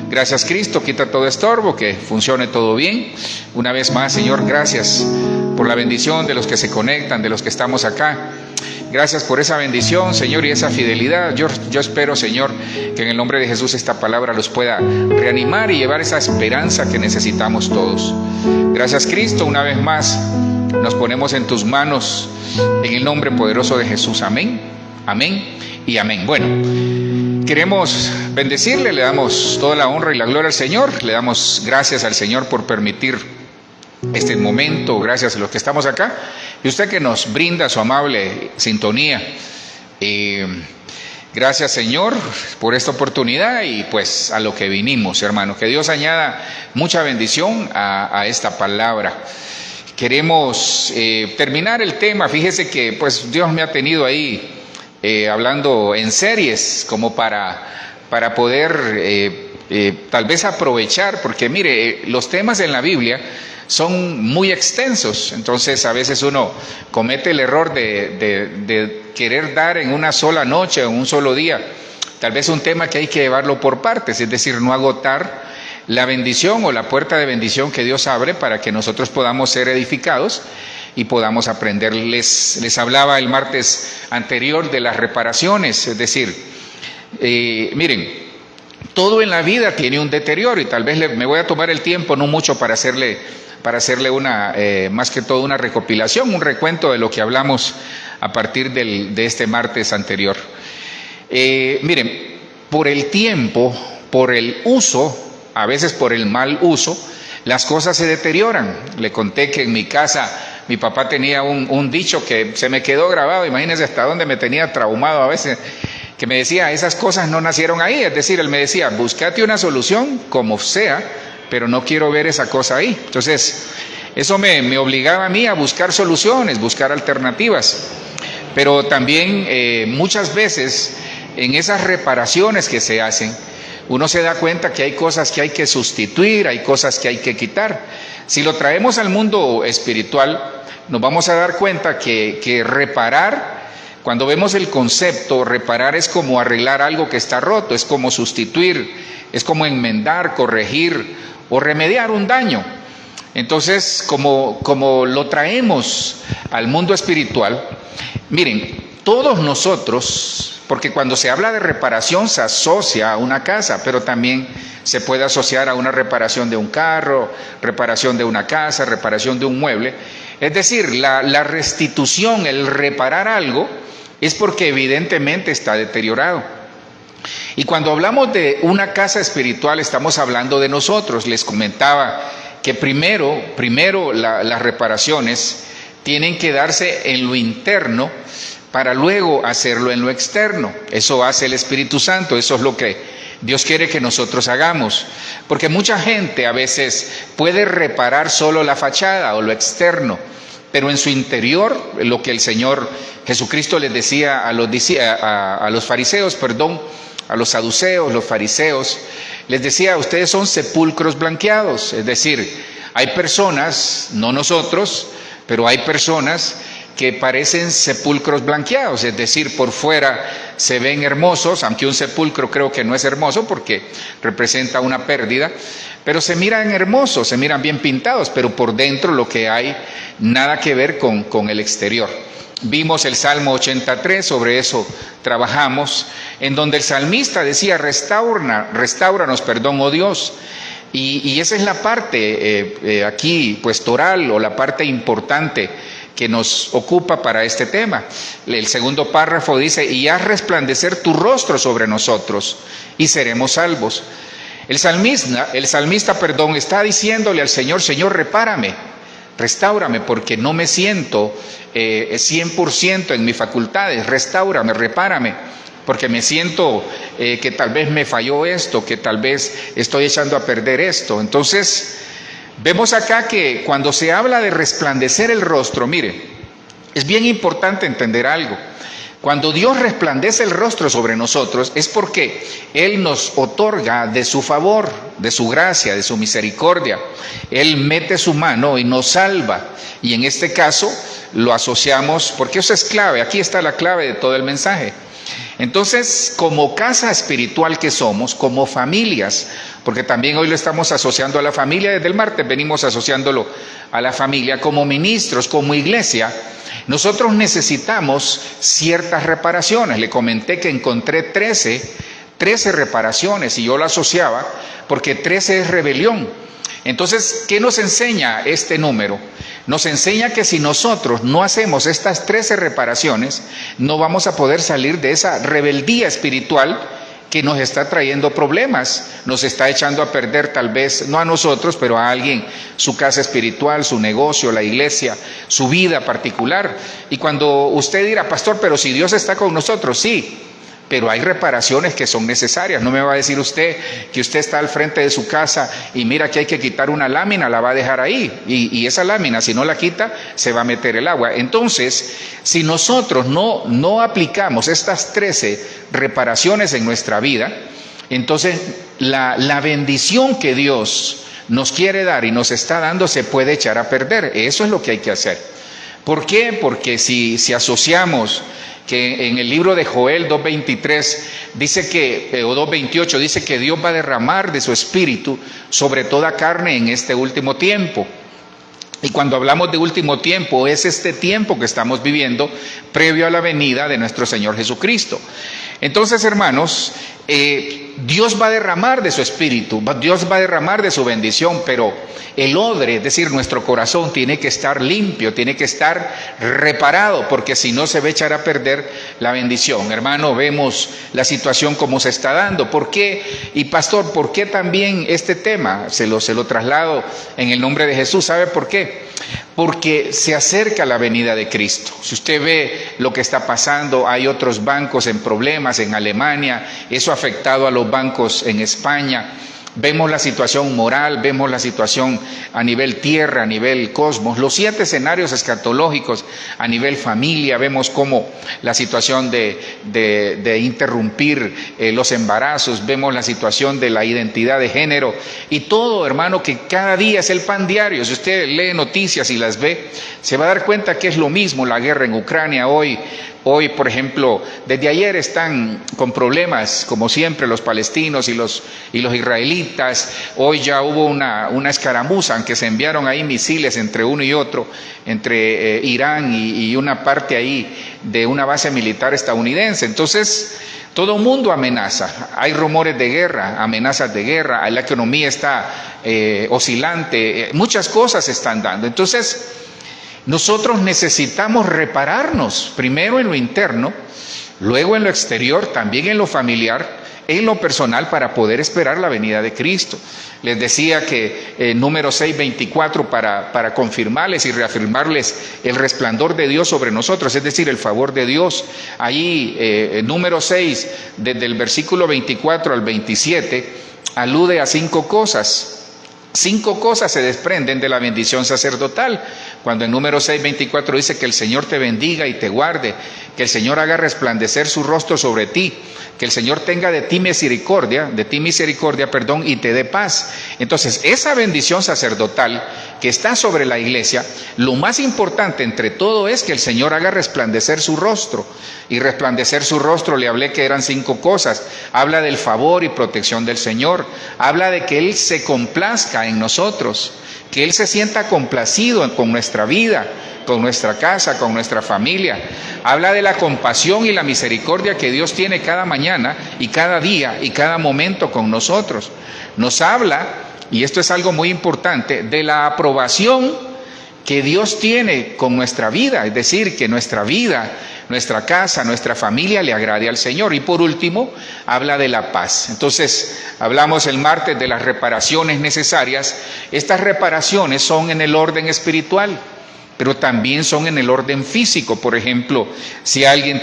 Gracias, Cristo, quita todo estorbo, que funcione todo bien. Una vez más, Señor, gracias por la bendición de los que se conectan, de los que estamos acá. Gracias por esa bendición, Señor, y esa fidelidad. Yo espero, Señor, que en el nombre de Jesús esta palabra los pueda reanimar y llevar esa esperanza que necesitamos todos. Gracias, Cristo, una vez más nos ponemos en tus manos en el nombre poderoso de Jesús. Amén, amén y amén. Bueno, queremos bendecirle, le damos toda la honra y la gloria al Señor. Le damos gracias al Señor por permitir este momento, gracias a los que estamos acá y usted que nos brinda su amable sintonía. Gracias, Señor, por esta oportunidad y pues a lo que vinimos, hermano. Que Dios añada mucha bendición a esta palabra. Queremos terminar el tema. Fíjese que pues Dios me ha tenido ahí hablando en series como para poder tal vez aprovechar, porque mire, los temas en la Biblia son muy extensos, entonces a veces uno comete el error de querer dar en una sola noche o en un solo día, tal vez un tema que hay que llevarlo por partes, es decir, no agotar la bendición o la puerta de bendición que Dios abre para que nosotros podamos ser edificados y podamos aprender. Les hablaba el martes anterior de las reparaciones, es decir, miren, todo en la vida tiene un deterioro y tal vez me voy a tomar el tiempo, no mucho, para hacerle una, más que todo una recopilación, un recuento de lo que hablamos a partir de este martes anterior. Miren, por el tiempo, por el uso, a veces por el mal uso, las cosas se deterioran. Le conté que en mi casa mi papá tenía un dicho que se me quedó grabado, imagínense hasta dónde me tenía traumado a veces, que me decía, esas cosas no nacieron ahí, es decir, él me decía, búscate una solución como sea, pero no quiero ver esa cosa ahí. Entonces, eso me obligaba a mí a buscar soluciones, buscar alternativas. Pero también muchas veces en esas reparaciones que se hacen, uno se da cuenta que hay cosas que hay que sustituir, hay cosas que hay que quitar. Si lo traemos al mundo espiritual, nos vamos a dar cuenta que reparar, cuando vemos el concepto, reparar es como arreglar algo que está roto, es como sustituir, es como enmendar, corregir o remediar un daño. Entonces, como lo traemos al mundo espiritual, miren, todos nosotros, porque cuando se habla de reparación se asocia a una casa, pero también se puede asociar a una reparación de un carro, reparación de una casa, reparación de un mueble. Es decir, la restitución, el reparar algo, es porque evidentemente está deteriorado. Y cuando hablamos de una casa espiritual, estamos hablando de nosotros. Les comentaba que primero las reparaciones tienen que darse en lo interno para luego hacerlo en lo externo. Eso hace el Espíritu Santo, eso es lo que Dios quiere que nosotros hagamos. Porque mucha gente a veces puede reparar solo la fachada o lo externo, pero en su interior, lo que el Señor Jesucristo les decía a los fariseos, a los saduceos, los fariseos, les decía, ustedes son sepulcros blanqueados. Es decir, hay personas, no nosotros, pero hay personas que parecen sepulcros blanqueados, es decir, por fuera se ven hermosos, aunque un sepulcro creo que no es hermoso porque representa una pérdida, pero se miran hermosos, se miran bien pintados, pero por dentro lo que hay nada que ver con el exterior. Vimos el Salmo 83, sobre eso trabajamos, en donde el salmista decía, restáuranos, oh Dios. Y esa es la parte aquí, pues toral, o la parte importante que nos ocupa para este tema. El segundo párrafo dice, y haz resplandecer tu rostro sobre nosotros, y seremos salvos. El salmista, está diciéndole al Señor, Señor, repárame, restáurame, porque no me siento 100% en mis facultades, restáurame, repárame, porque me siento que tal vez me falló esto, que tal vez estoy echando a perder esto. Entonces, vemos acá que cuando se habla de resplandecer el rostro, mire, es bien importante entender algo. Cuando Dios resplandece el rostro sobre nosotros es porque Él nos otorga de su favor, de su gracia, de su misericordia. Él mete su mano y nos salva. Y en este caso lo asociamos, porque eso es clave, aquí está la clave de todo el mensaje. Entonces, como casa espiritual que somos, como familias, porque también hoy lo estamos asociando a la familia, desde el martes venimos asociándolo a la familia, como ministros, como iglesia, nosotros necesitamos ciertas reparaciones. Le comenté que encontré 13 reparaciones y yo lo asociaba porque 13 es rebelión. Entonces, ¿qué nos enseña este número? Nos enseña que si nosotros no hacemos estas 13 reparaciones, no vamos a poder salir de esa rebeldía espiritual que nos está trayendo problemas, nos está echando a perder, tal vez no a nosotros, pero a alguien, su casa espiritual, su negocio, la iglesia, su vida particular. Y cuando usted dirá, pastor, pero si Dios está con nosotros, sí, pero hay reparaciones que son necesarias. No me va a decir usted que usted está al frente de su casa y mira que hay que quitar una lámina, la va a dejar ahí, y esa lámina, si no la quita, se va a meter el agua. Entonces, si nosotros no aplicamos estas 13 reparaciones en nuestra vida, entonces la bendición que Dios nos quiere dar y nos está dando se puede echar a perder. Eso es lo que hay que hacer. ¿Por qué? Porque si asociamos que en el libro de Joel 2:23 dice que, o 2:28 dice que Dios va a derramar de su espíritu sobre toda carne en este último tiempo. Y cuando hablamos de último tiempo, es este tiempo que estamos viviendo previo a la venida de nuestro Señor Jesucristo. Entonces, hermanos, Dios va a derramar de su espíritu, Dios va a derramar de su bendición, pero el odre, es decir, nuestro corazón, tiene que estar limpio, tiene que estar reparado, porque si no se va a echar a perder la bendición. Hermano, vemos la situación como se está dando. ¿Por qué? Y pastor, ¿por qué también este tema? Se lo traslado en el nombre de Jesús. ¿Sabe por qué? Porque se acerca la venida de Cristo. Si usted ve lo que está pasando, hay otros bancos en problemas en Alemania, eso ha afectado a los bancos en España. Vemos la situación moral, vemos la situación a nivel tierra, a nivel cosmos, los 7 escenarios escatológicos a nivel familia. Vemos cómo la situación de interrumpir los embarazos, vemos la situación de la identidad de género y todo, hermano, que cada día es el pan diario. Si usted lee noticias y las ve, se va a dar cuenta que es lo mismo. La guerra en Ucrania Hoy, por ejemplo, desde ayer están con problemas, como siempre, los palestinos y los israelitas. Hoy ya hubo una escaramuza en que se enviaron ahí misiles entre uno y otro, entre Irán y una parte ahí de una base militar estadounidense. Entonces, todo el mundo amenaza. Hay rumores de guerra, amenazas de guerra, la economía está oscilante, muchas cosas se están dando. Entonces, nosotros necesitamos repararnos, primero en lo interno, luego en lo exterior, también en lo familiar, en lo personal, para poder esperar la venida de Cristo. Les decía que número 6:24 para confirmarles y reafirmarles el resplandor de Dios sobre nosotros, es decir, el favor de Dios. Ahí, número 6, desde el versículo 24 al 27, alude a 5 cosas. 5 cosas se desprenden de la bendición sacerdotal. Cuando en número 6:24 dice que el Señor te bendiga y te guarde, que el Señor haga resplandecer su rostro sobre ti, que el Señor tenga de ti misericordia, y te dé paz. Entonces, esa bendición sacerdotal que está sobre la iglesia, lo más importante entre todo es que el Señor haga resplandecer su rostro. Y resplandecer su rostro, le hablé que eran 5 cosas. Habla del favor y protección del Señor. Habla de que Él se complazca en nosotros, que Él se sienta complacido con nuestra vida, con nuestra casa, con nuestra familia. Habla de la compasión y la misericordia que Dios tiene cada mañana y cada día y cada momento con nosotros. Nos habla, y esto es algo muy importante, de la aprobación que Dios tiene con nuestra vida, es decir, que nuestra vida, nuestra casa, nuestra familia le agrade al Señor. Y por último, habla de la paz. Entonces, hablamos el martes de las reparaciones necesarias. Estas reparaciones son en el orden espiritual, pero también son en el orden físico. Por ejemplo, si alguien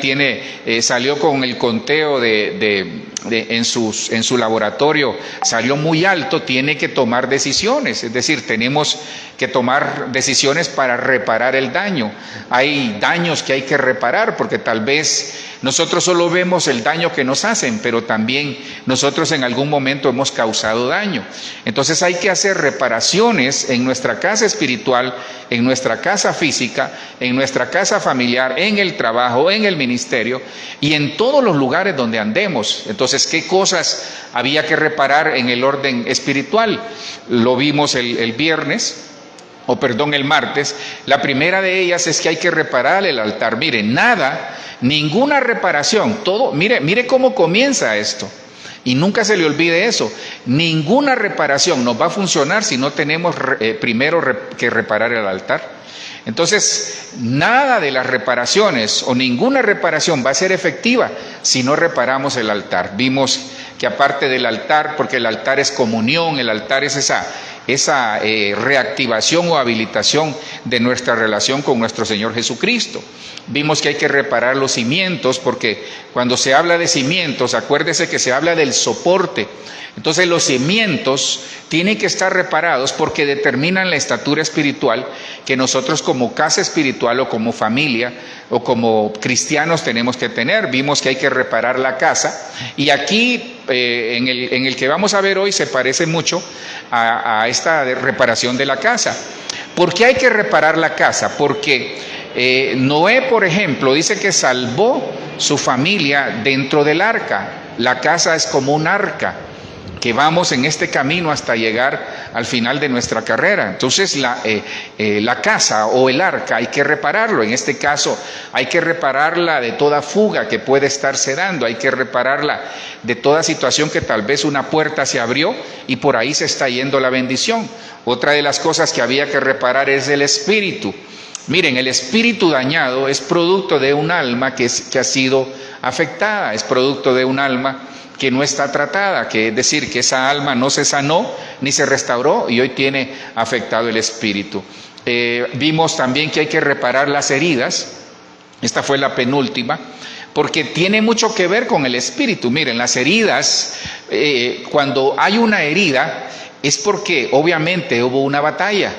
salió con el conteo en su laboratorio, salió muy alto, tiene que tomar decisiones. Es decir, tenemos que tomar decisiones para reparar el daño. Hay daños que hay que reparar, porque tal vez nosotros solo vemos el daño que nos hacen, pero también nosotros en algún momento hemos causado daño. Entonces hay que hacer reparaciones en nuestra casa espiritual, en nuestra casa casa física, en nuestra casa familiar, en el trabajo, en el ministerio y en todos los lugares donde andemos. Entonces, ¿qué cosas había que reparar en el orden espiritual? Lo vimos el viernes, el martes. La primera de ellas es que hay que reparar el altar. Mire, ninguna reparación, mire cómo comienza esto. Y nunca se le olvide eso. Ninguna reparación nos va a funcionar si no tenemos primero que reparar el altar. Entonces, nada de las reparaciones o ninguna reparación va a ser efectiva si no reparamos el altar. Vimos que aparte del altar, porque el altar es comunión, el altar es esa reactivación o habilitación de nuestra relación con nuestro Señor Jesucristo. Vimos que hay que reparar los cimientos, porque cuando se habla de cimientos, acuérdese que se habla del soporte. Entonces los cimientos tienen que estar reparados porque determinan la estatura espiritual que nosotros como casa espiritual o como familia o como cristianos tenemos que tener. Vimos que hay que reparar la casa, y aquí en el que vamos a ver hoy se parece mucho a esta reparación de la casa. ¿Por qué hay que reparar la casa? Porque Noé, por ejemplo, dice que salvó su familia dentro del arca. La casa es como un arca que vamos en este camino hasta llegar al final de nuestra carrera. Entonces la casa o el arca hay que repararlo. En este caso hay que repararla de toda fuga que puede estarse dando, hay que repararla de toda situación que tal vez una puerta se abrió y por ahí se está yendo la bendición. Otra de las cosas que había que reparar es el espíritu. Miren, el espíritu dañado es producto de un alma que ha sido afectada, es producto de un alma que no está tratada, que es decir, que esa alma no se sanó ni se restauró y hoy tiene afectado el espíritu. Vimos también que hay que reparar las heridas. Esta fue la penúltima, porque tiene mucho que ver con el espíritu. Miren, las heridas, cuando hay una herida es porque obviamente hubo una batalla,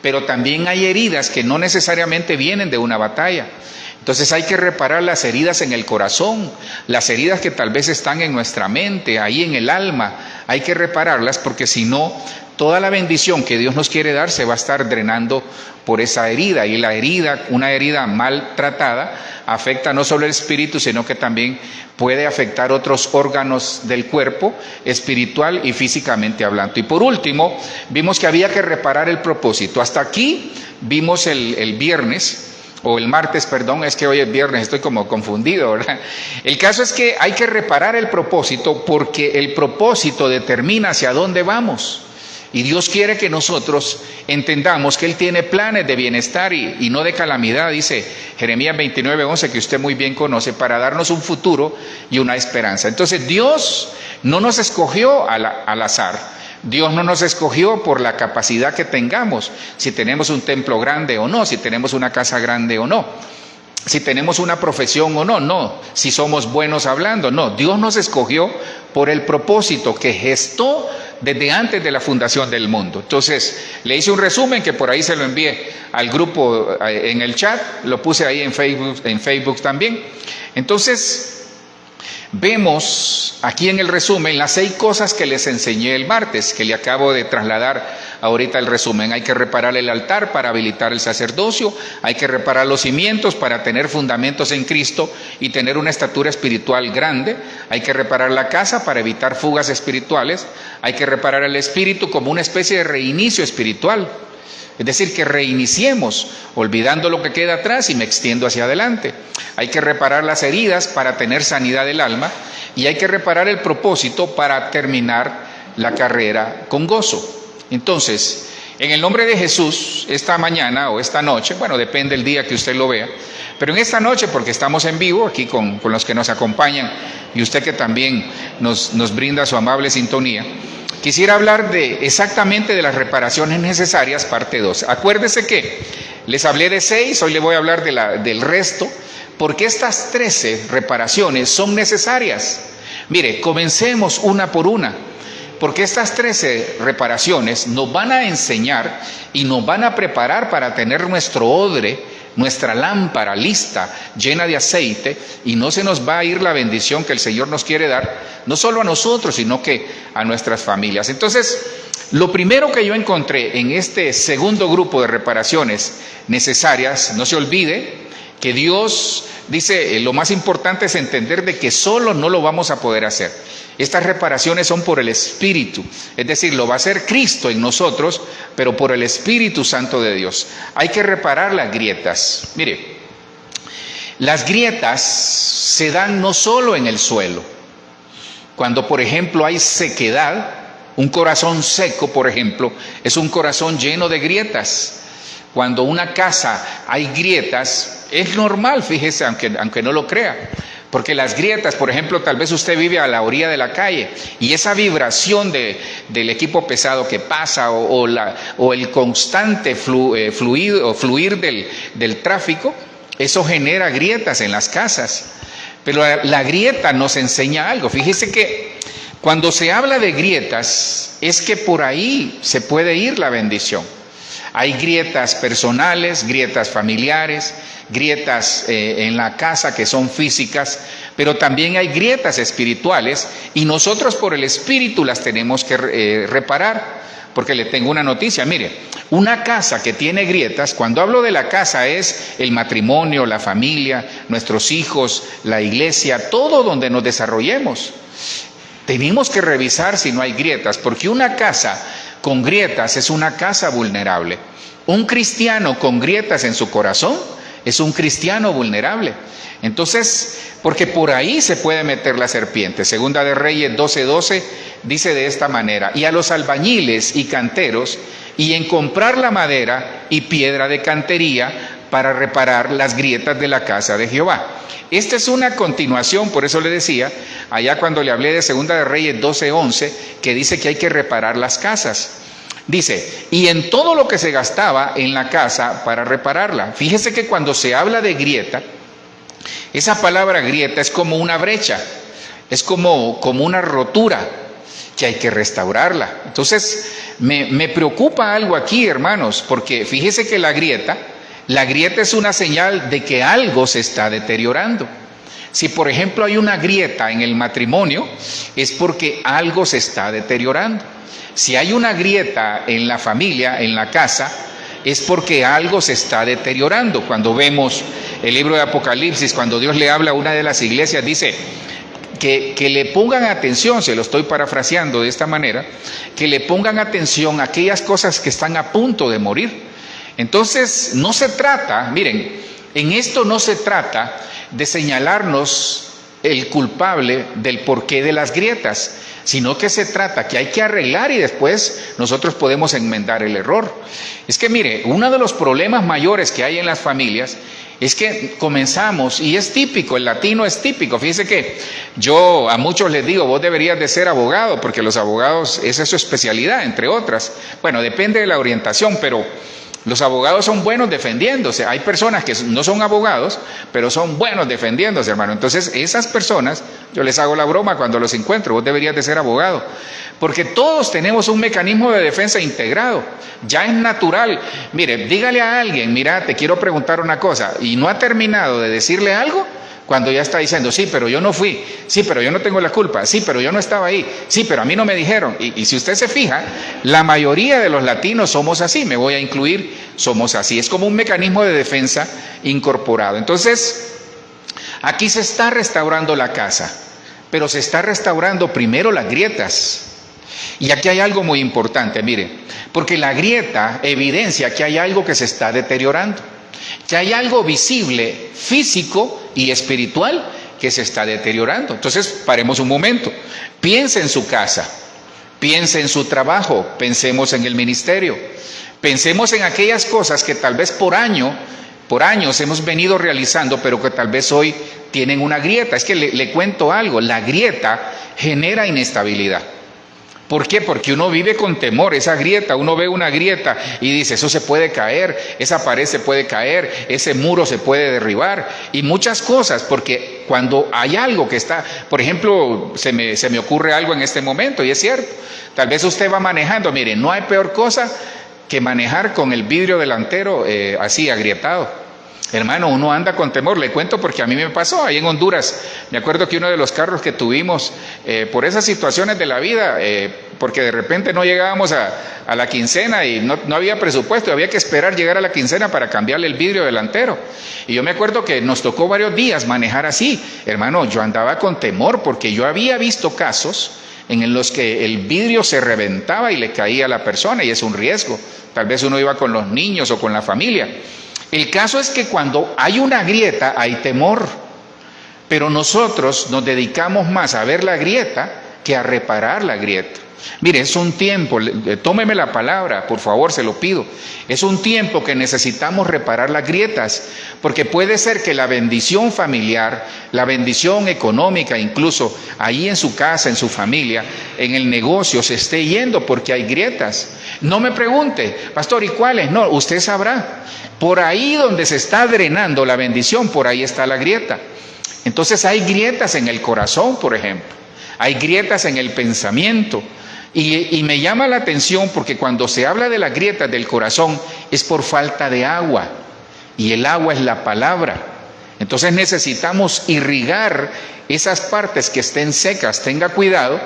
pero también hay heridas que no necesariamente vienen de una batalla. Entonces hay que reparar las heridas en el corazón, las heridas que tal vez están en nuestra mente, ahí en el alma. Hay que repararlas porque si no, toda la bendición que Dios nos quiere dar se va a estar drenando por esa herida. Y la herida, una herida mal tratada, afecta no solo el espíritu, sino que también puede afectar otros órganos del cuerpo, espiritual y físicamente hablando. Y por último, vimos que había que reparar el propósito. Hasta aquí vimos el viernes, o el martes, perdón, es que hoy es viernes, estoy como confundido, ¿verdad? El caso es que hay que reparar el propósito porque el propósito determina hacia dónde vamos. Y Dios quiere que nosotros entendamos que Él tiene planes de bienestar y no de calamidad, dice Jeremías 29:11, que usted muy bien conoce, para darnos un futuro y una esperanza. Entonces Dios no nos escogió al azar. Dios no nos escogió por la capacidad que tengamos, si tenemos un templo grande o no, si tenemos una casa grande o no, si tenemos una profesión o no, si somos buenos hablando, no. Dios nos escogió por el propósito que gestó desde antes de la fundación del mundo. Entonces, le hice un resumen que por ahí se lo envié al grupo en el chat, lo puse ahí en Facebook también. Entonces, vemos aquí en el resumen las 6 cosas que les enseñé el martes, que le acabo de trasladar ahorita el resumen. Hay que reparar el altar para habilitar el sacerdocio, hay que reparar los cimientos para tener fundamentos en Cristo y tener una estatura espiritual grande, hay que reparar la casa para evitar fugas espirituales, hay que reparar el espíritu como una especie de reinicio espiritual. Es decir, que reiniciemos, olvidando lo que queda atrás y me extiendo hacia adelante. Hay que reparar las heridas para tener sanidad del alma y hay que reparar el propósito para terminar la carrera con gozo. Entonces, en el nombre de Jesús, esta mañana o esta noche, bueno, depende del día que usted lo vea, pero en esta noche, porque estamos en vivo aquí con los que nos acompañan y usted que también nos brinda su amable sintonía, quisiera hablar exactamente de las reparaciones necesarias, parte 2. Acuérdese que les hablé de 6, hoy le voy a hablar del resto, porque estas 13 reparaciones son necesarias. Mire, comencemos una por una, porque estas 13 reparaciones nos van a enseñar y nos van a preparar para tener nuestro odre, nuestra lámpara lista, llena de aceite, y no se nos va a ir la bendición que el Señor nos quiere dar, no solo a nosotros, sino que a nuestras familias. Entonces, Lo primero que yo encontré en este segundo grupo de reparaciones necesarias, no se olvide que Dios dice, lo más importante es entender de que solo no lo vamos a poder hacer. Estas reparaciones son por el Espíritu, es decir, lo va a hacer Cristo en nosotros, pero por el Espíritu Santo de Dios. Hay que reparar las grietas. Mire, las grietas se dan no solo en el suelo. Cuando, por ejemplo, hay sequedad, un corazón seco, por ejemplo, es un corazón lleno de grietas. Cuando una casa hay grietas, es normal, fíjese, aunque no lo crea. Porque las grietas, por ejemplo, tal vez usted vive a la orilla de la calle y esa vibración del equipo pesado que pasa o el constante fluir del tráfico, eso genera grietas en las casas. Pero la grieta nos enseña algo. Fíjese que cuando se habla de grietas, es que por ahí se puede ir la bendición. Hay grietas personales, grietas familiares, grietas en la casa que son físicas, pero también hay grietas espirituales y nosotros por el Espíritu las tenemos que reparar. Porque le tengo una noticia, mire, una casa que tiene grietas, cuando hablo de la casa es el matrimonio, la familia, nuestros hijos, la iglesia, todo donde nos desarrollemos. Tenemos que revisar si no hay grietas, porque una casa con grietas es una casa vulnerable. Un cristiano con grietas en su corazón es un cristiano vulnerable. Entonces, porque por ahí se puede meter la serpiente. Segunda de Reyes 12:12 dice de esta manera: y a los albañiles y canteros, y en comprar la madera y piedra de cantería para reparar las grietas de la casa de Jehová. Esta es una continuación, por eso le decía, allá cuando le hablé de Segunda de Reyes 12:11, que dice que hay que reparar las casas. Dice, y en todo lo que se gastaba en la casa para repararla. Fíjese que cuando se habla de grieta, esa palabra grieta es como una brecha, es como una rotura que hay que restaurarla. Entonces, me preocupa algo aquí, hermanos, porque fíjese que la grieta es una señal de que algo se está deteriorando. Si, por ejemplo, hay una grieta en el matrimonio, es porque algo se está deteriorando. Si hay una grieta en la familia, en la casa, es porque algo se está deteriorando. Cuando vemos el libro de Apocalipsis, cuando Dios le habla a una de las iglesias, dice que le pongan atención, se lo estoy parafraseando de esta manera, que le pongan atención a aquellas cosas que están a punto de morir. Entonces, no se trata, miren, en esto no se trata de señalarnos el culpable del porqué de las grietas, sino que se trata que hay que arreglar y después nosotros podemos enmendar el error. Es que mire, uno de los problemas mayores que hay en las familias es que comenzamos, y es típico, el latino es típico. Fíjese que yo a muchos les digo, vos deberías de ser abogado, porque los abogados, esa es su especialidad, entre otras. Bueno, depende de la orientación, pero los abogados son buenos defendiéndose. Hay personas que no son abogados, pero son buenos defendiéndose, hermano. Entonces, esas personas, yo les hago la broma cuando los encuentro, vos deberías de ser abogado. Porque todos tenemos un mecanismo de defensa integrado. Ya es natural. Mire, dígale a alguien, mira, te quiero preguntar una cosa, y no ha terminado de decirle algo, cuando ya está diciendo, sí, pero yo no fui, sí, pero yo no tengo la culpa, sí, pero yo no estaba ahí, sí, pero a mí no me dijeron. Y si usted se fija, la mayoría de los latinos somos así, me voy a incluir, somos así. Es como un mecanismo de defensa incorporado. Entonces, aquí se está restaurando la casa, pero se está restaurando primero las grietas. Y aquí hay algo muy importante, mire, porque la grieta evidencia que hay algo que se está deteriorando, que hay algo visible, físico y espiritual que se está deteriorando. Entonces, paremos un momento, piense en su casa, piense en su trabajo, pensemos en el ministerio, pensemos en aquellas cosas que tal vez por años hemos venido realizando, pero que tal vez hoy tienen una grieta. Es que le cuento algo, la grieta genera inestabilidad. ¿Por qué? Porque uno vive con temor, esa grieta, uno ve una grieta y dice, eso se puede caer, esa pared se puede caer, ese muro se puede derribar, y muchas cosas, porque cuando hay algo que está, por ejemplo, se me ocurre algo en este momento, y es cierto, tal vez usted va manejando, mire, no hay peor cosa que manejar con el vidrio delantero así agrietado. Hermano, uno anda con temor, le cuento porque a mí me pasó ahí en Honduras. Me acuerdo que uno de los carros que tuvimos, por esas situaciones de la vida, porque de repente no llegábamos a la quincena y no había presupuesto, había que esperar llegar a la quincena para cambiarle el vidrio delantero. Y yo me acuerdo que nos tocó varios días manejar así. Hermano, yo andaba con temor porque yo había visto casos en los que el vidrio se reventaba y le caía a la persona, y es un riesgo. Tal vez uno iba con los niños o con la familia. El caso es que cuando hay una grieta hay temor, pero nosotros nos dedicamos más a ver la grieta que a reparar la grieta. Mire, es un tiempo, tómeme la palabra, por favor, se lo pido. Es un tiempo que necesitamos reparar las grietas, porque puede ser que la bendición familiar, la bendición económica, incluso ahí en su casa, en su familia, en el negocio, se esté yendo porque hay grietas. No me pregunte, pastor, ¿y cuáles? No, usted sabrá. Por ahí donde se está drenando la bendición, por ahí está la grieta. Entonces hay grietas en el corazón, por ejemplo. Hay grietas en el pensamiento. Y me llama la atención porque cuando se habla de las grietas del corazón es por falta de agua. Y el agua es la palabra. Entonces necesitamos irrigar esas partes que estén secas. Tenga cuidado,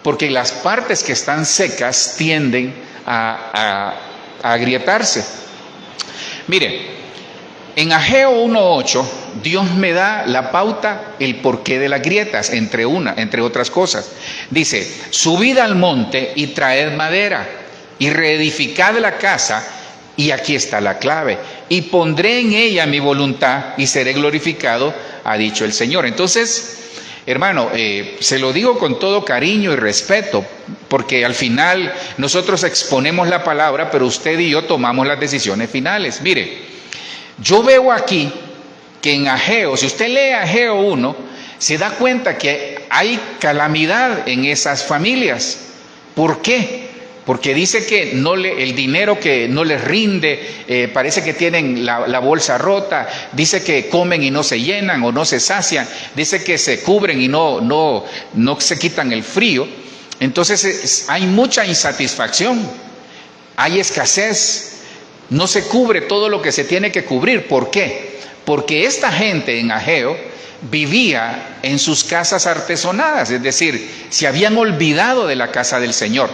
porque las partes que están secas tienden a agrietarse. Mire, en Ageo 1:8, Dios me da la pauta, el porqué de las grietas, entre otras cosas. Dice, subid al monte y traed madera, y reedificad la casa, y aquí está la clave, y pondré en ella mi voluntad, y seré glorificado, ha dicho el Señor. Entonces, hermano, se lo digo con todo cariño y respeto, porque al final nosotros exponemos la palabra, pero usted y yo tomamos las decisiones finales. Mire, yo veo aquí que en Ageo, si usted lee Ageo 1, se da cuenta que hay calamidad en esas familias. ¿Por qué? Porque dice que el dinero que no les rinde, parece que tienen la bolsa rota, dice que comen y no se llenan o no se sacian, dice que se cubren y no se quitan el frío. Entonces hay mucha insatisfacción, hay escasez. No se cubre todo lo que se tiene que cubrir. ¿Por qué? Porque esta gente en Ageo vivía en sus casas artesonadas, es decir, se habían olvidado de la casa del Señor.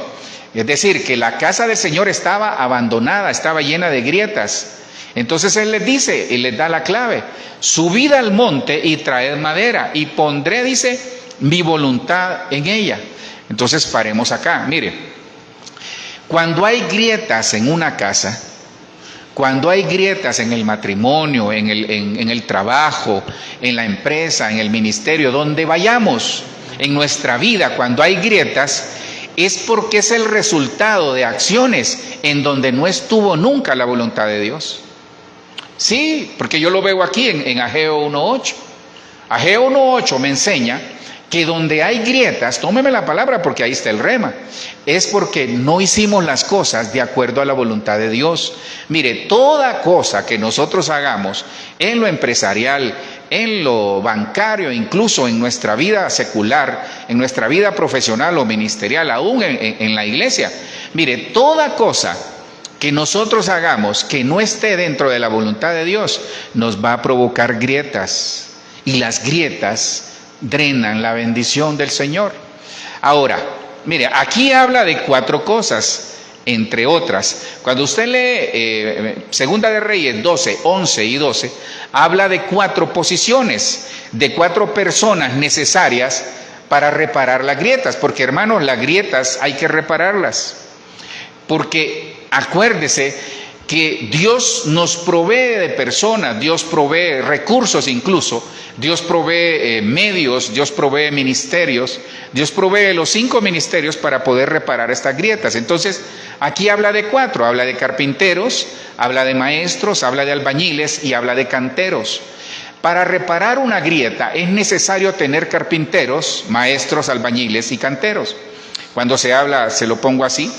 Es decir, que la casa del Señor estaba abandonada, estaba llena de grietas. Entonces Él les dice y les da la clave: subid al monte y traed madera, y pondré, dice, mi voluntad en ella. Entonces paremos acá. Mire, cuando hay grietas en una casa, cuando hay grietas en el matrimonio, en el trabajo, en la empresa, en el ministerio, donde vayamos en nuestra vida, cuando hay grietas, es porque es el resultado de acciones en donde no estuvo nunca la voluntad de Dios. Sí, porque yo lo veo aquí en Ageo 1:8. Ageo 1:8 me enseña que donde hay grietas, tómeme la palabra porque ahí está el rema, es porque no hicimos las cosas de acuerdo a la voluntad de Dios. Mire, toda cosa que nosotros hagamos en lo empresarial, en lo bancario, incluso en nuestra vida secular, en nuestra vida profesional o ministerial, aún en la iglesia, mire, toda cosa que nosotros hagamos que no esté dentro de la voluntad de Dios, nos va a provocar grietas, y las grietas drenan la bendición del Señor. Ahora, mire, aquí habla de 4 cosas, entre otras. Cuando usted lee Segunda de Reyes 12, 11 y 12, habla de 4 posiciones, de 4 personas necesarias para reparar las grietas, porque hermanos, las grietas hay que repararlas, porque acuérdese que Dios nos provee de personas, Dios provee recursos incluso, Dios provee medios, Dios provee ministerios, Dios provee los 5 ministerios para poder reparar estas grietas. Entonces, aquí habla de 4, habla de carpinteros, habla de maestros, habla de albañiles y habla de canteros. Para reparar una grieta es necesario tener carpinteros, maestros, albañiles y canteros. Cuando se habla, se lo pongo así,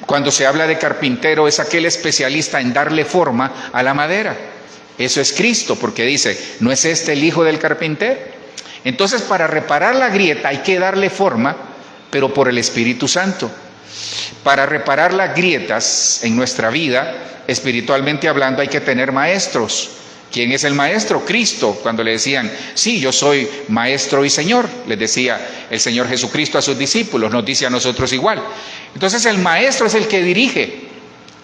cuando se habla de carpintero es aquel especialista en darle forma a la madera. Eso es Cristo, porque dice, ¿no es este el hijo del carpintero? Entonces, para reparar la grieta hay que darle forma, pero por el Espíritu Santo. Para reparar las grietas en nuestra vida, espiritualmente hablando, hay que tener maestros. ¿Quién es el maestro? Cristo. Cuando le decían, sí, yo soy maestro y Señor, les decía el Señor Jesucristo a sus discípulos, nos dice a nosotros igual. Entonces el maestro es el que dirige.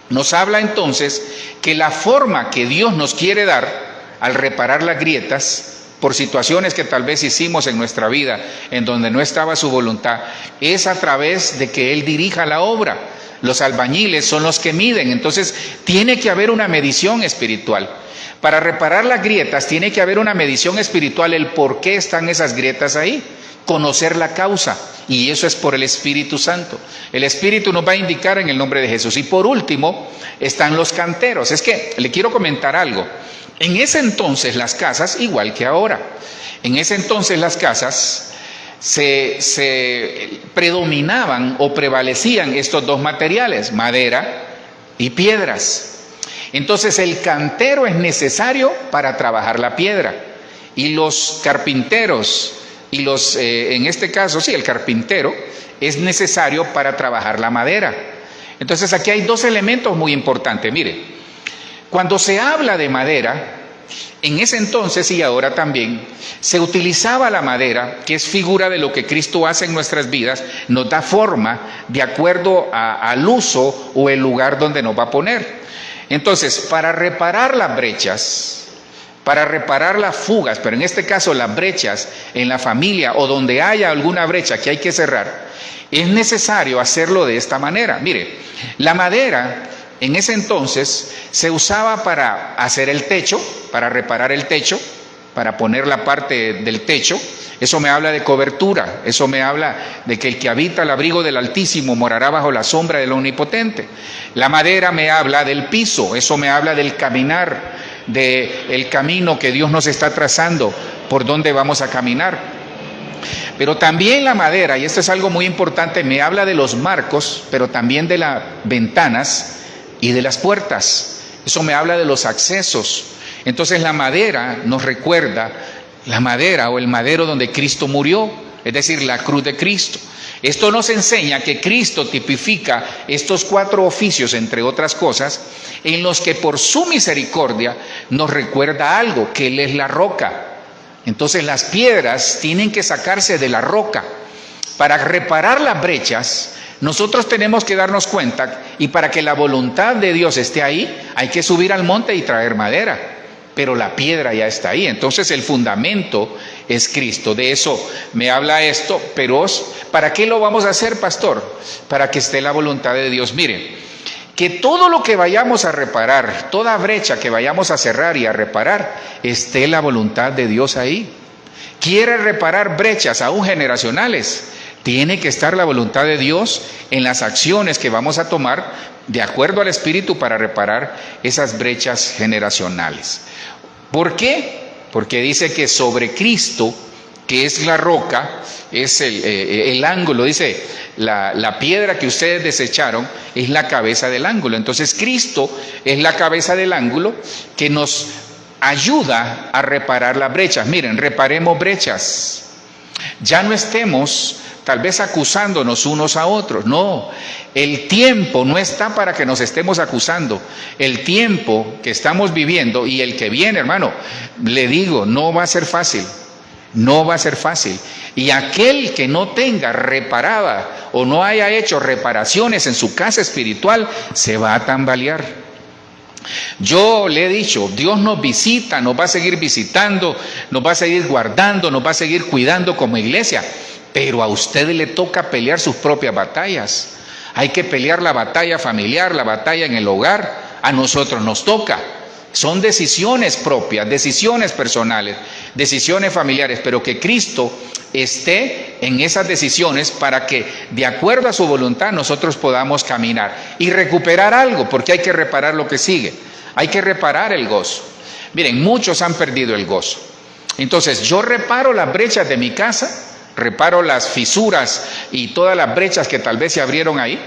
Nos habla entonces que la forma que Dios nos quiere dar al reparar las grietas por situaciones que tal vez hicimos en nuestra vida en donde no estaba su voluntad, es a través de que Él dirija la obra. Los albañiles son los que miden, entonces tiene que haber una medición espiritual. Para reparar las grietas tiene que haber una medición espiritual, el por qué están esas grietas ahí, conocer la causa, y eso es por el Espíritu Santo. El Espíritu nos va a indicar en el nombre de Jesús. Y por último están los canteros. Es que le quiero comentar algo. En ese entonces las casas, igual que ahora, en ese entonces las casas se predominaban o prevalecían estos dos materiales, madera y piedras. Entonces el cantero es necesario para trabajar la piedra, y los carpinteros y en este caso sí, el carpintero es necesario para trabajar la madera. Entonces aquí hay dos elementos muy importantes. Mire, cuando se habla de madera, en ese entonces y ahora también, se utilizaba la madera, que es figura de lo que Cristo hace en nuestras vidas, nos da forma de acuerdo al uso o el lugar donde nos va a poner. Entonces, para reparar las brechas, para reparar las fugas, pero en este caso las brechas en la familia o donde haya alguna brecha que hay que cerrar, es necesario hacerlo de esta manera. Mire, la madera en ese entonces se usaba para hacer el techo, para reparar el techo, para poner la parte del techo. Eso me habla de cobertura, eso me habla de que el que habita el abrigo del Altísimo morará bajo la sombra del Omnipotente. La madera me habla del piso, eso me habla del caminar, del camino que Dios nos está trazando, por donde vamos a caminar. Pero también la madera, y esto es algo muy importante, me habla de los marcos, pero también de las ventanas y de las puertas. Eso me habla de los accesos. Entonces la madera nos recuerda la madera o el madero donde Cristo murió, es decir, la cruz de Cristo. Esto nos enseña que Cristo tipifica estos 4 oficios, entre otras cosas, en los que por su misericordia nos recuerda algo, que Él es la roca. Entonces las piedras tienen que sacarse de la roca. Para reparar las brechas, nosotros tenemos que darnos cuenta, y para que la voluntad de Dios esté ahí, hay que subir al monte y traer madera. Pero la piedra ya está ahí, entonces el fundamento es Cristo. De eso me habla esto, pero ¿para qué lo vamos a hacer, pastor? Para que esté la voluntad de Dios. Mire, que todo lo que vayamos a reparar, toda brecha que vayamos a cerrar y a reparar, esté la voluntad de Dios ahí. ¿Quiere reparar brechas aún generacionales? Tiene que estar la voluntad de Dios en las acciones que vamos a tomar de acuerdo al Espíritu para reparar esas brechas generacionales. ¿Por qué? Porque dice que sobre Cristo, que es la roca, es el ángulo, dice, la piedra que ustedes desecharon es la cabeza del ángulo. Entonces Cristo es la cabeza del ángulo que nos ayuda a reparar las brechas. Miren, reparemos brechas. Ya no estemos tal vez acusándonos unos a otros. No, el tiempo no está para que nos estemos acusando. El tiempo que estamos viviendo y el que viene, hermano, le digo, no va a ser fácil. No va a ser fácil. Y aquel que no tenga reparada o no haya hecho reparaciones en su casa espiritual, se va a tambalear. Yo le he dicho, Dios nos visita, nos va a seguir visitando, nos va a seguir guardando, nos va a seguir cuidando como iglesia, pero a usted le toca pelear sus propias batallas. Hay que pelear la batalla familiar, la batalla en el hogar, a nosotros nos toca. Son decisiones propias, decisiones personales, decisiones familiares, pero que Cristo esté en esas decisiones para que de acuerdo a su voluntad nosotros podamos caminar y recuperar algo, porque hay que reparar lo que sigue, hay que reparar el gozo. Miren, muchos han perdido el gozo. Entonces yo reparo las brechas de mi casa, reparo las fisuras y todas las brechas que tal vez se abrieron ahí,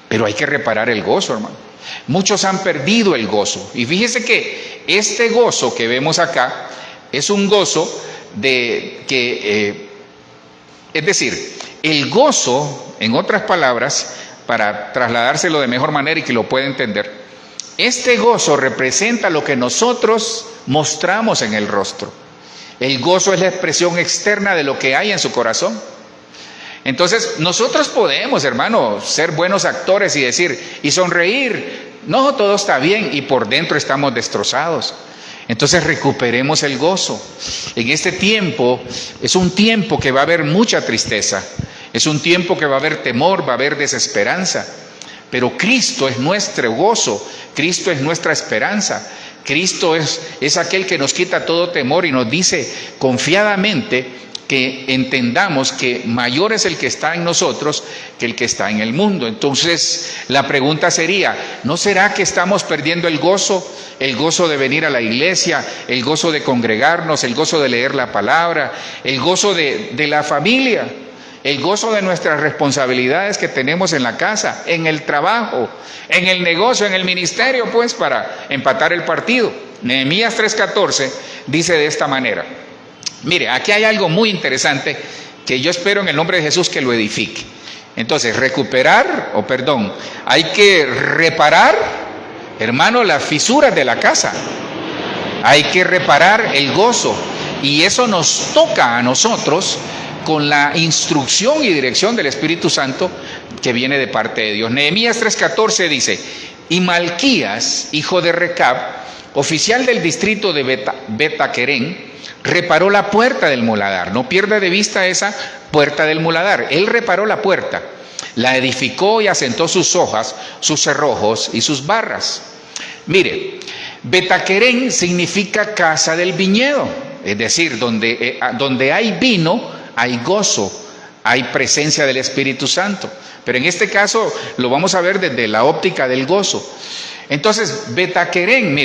pero hay que reparar el gozo, hermano. Muchos han perdido el gozo. Y fíjese que este gozo que vemos acá es un gozo es decir, el gozo, en otras palabras, para trasladárselo de mejor manera y que lo pueda entender, Este gozo representa lo que nosotros mostramos en el rostro. El gozo es la expresión externa de lo que hay en su corazón. Entonces, nosotros podemos, hermano, ser buenos actores y decir, y sonreír, no, todo está bien, y por dentro estamos destrozados. Entonces recuperemos el gozo. En este tiempo, es un tiempo que va a haber mucha tristeza, es un tiempo que va a haber temor, va a haber desesperanza, pero Cristo es nuestro gozo, Cristo es nuestra esperanza, Cristo es aquel que nos quita todo temor y nos dice confiadamente que entendamos que mayor es el que está en nosotros que el que está en el mundo. Entonces la pregunta sería, ¿no será que estamos perdiendo el gozo de venir a la iglesia, el gozo de congregarnos, el gozo de leer la palabra, el gozo de la familia, el gozo de nuestras responsabilidades que tenemos en la casa, en el trabajo, en el negocio, en el ministerio, pues, para empatar el partido? Nehemías 3:14 dice de esta manera. Mire, aquí hay algo muy interesante que yo espero en el nombre de Jesús que lo edifique. Entonces, hay que reparar, hermano, las fisuras de la casa. Hay que reparar el gozo. Y eso nos toca a nosotros con la instrucción y dirección del Espíritu Santo que viene de parte de Dios. Nehemías 3:14 dice, y Malquías, hijo de Recab, oficial del distrito de Betaquerén, reparó la puerta del muladar. No pierda de vista esa puerta del muladar. Él reparó la puerta, la edificó y asentó sus hojas, sus cerrojos y sus barras. Mire, Betaquerén significa casa del viñedo, es decir, donde hay vino, hay gozo, hay presencia del Espíritu Santo. Pero en este caso lo vamos a ver desde la óptica del gozo. Entonces, Betaquerén,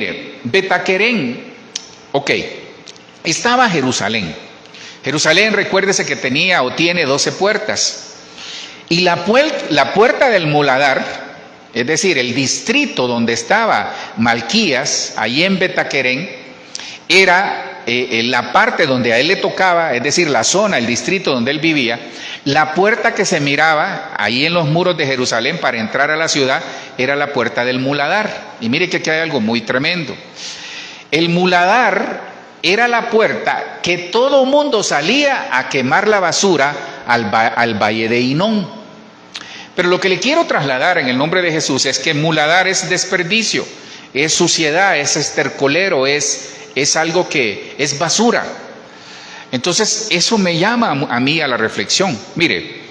estaba Jerusalén. Jerusalén, recuérdese que tenía o tiene 12 puertas. Y la puerta del muladar, es decir, el distrito donde estaba Malquías, allí en Betaquerén, era la parte donde a él le tocaba, es decir, la zona, el distrito donde él vivía. La puerta que se miraba ahí en los muros de Jerusalén para entrar a la ciudad era la puerta del muladar. Y mire que aquí hay algo muy tremendo. El muladar era la puerta que todo mundo salía a quemar la basura al valle de Hinón. Pero lo que le quiero trasladar en el nombre de Jesús es que muladar es desperdicio, es suciedad, es estercolero, es algo que es basura. Entonces eso me llama a mí a la reflexión. Mire,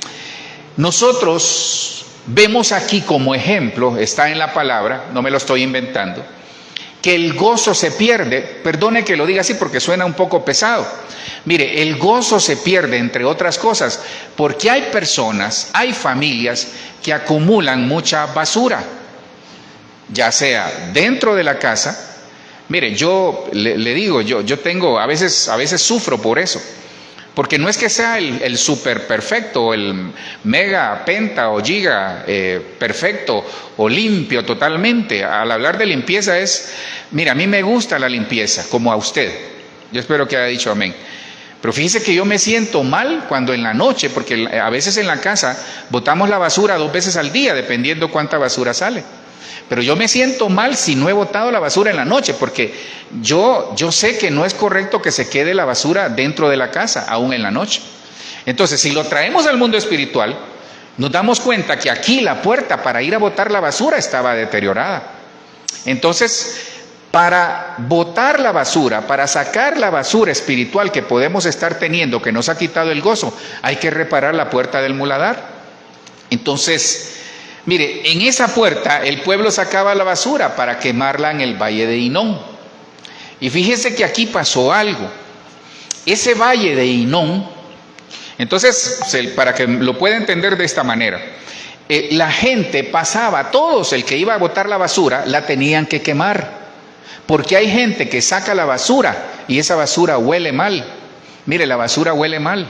nosotros vemos aquí como ejemplo, está en la palabra, no me lo estoy inventando, que el gozo se pierde. Perdone que lo diga así porque suena un poco pesado. Mire, el gozo se pierde, entre otras cosas, porque hay personas, hay familias que acumulan mucha basura, ya sea dentro de la casa. Mire, yo le digo, yo tengo, a veces sufro por eso, porque no es que sea el super perfecto, el mega, penta o giga perfecto o limpio totalmente. Al hablar de limpieza mira, a mí me gusta la limpieza, como a usted. Yo espero que haya dicho amén. Pero fíjese que yo me siento mal cuando en la noche, porque a veces en la casa botamos la basura 2 veces al día, dependiendo cuánta basura sale. Pero yo me siento mal si no he botado la basura en la noche, porque yo sé que no es correcto que se quede la basura dentro de la casa, aún en la noche. Entonces, si lo traemos al mundo espiritual, nos damos cuenta que aquí la puerta para ir a botar la basura estaba deteriorada. Entonces, para botar la basura, para sacar la basura espiritual que podemos estar teniendo, que nos ha quitado el gozo, hay que reparar la puerta del muladar. Entonces, mire, en esa puerta el pueblo sacaba la basura para quemarla en el valle de Hinón. Y fíjese que aquí pasó algo. Ese valle de Hinón, entonces, para que lo pueda entender de esta manera, la gente pasaba, todos, el que iba a botar la basura, la tenían que quemar. Porque hay gente que saca la basura y esa basura huele mal. Mire, la basura huele mal.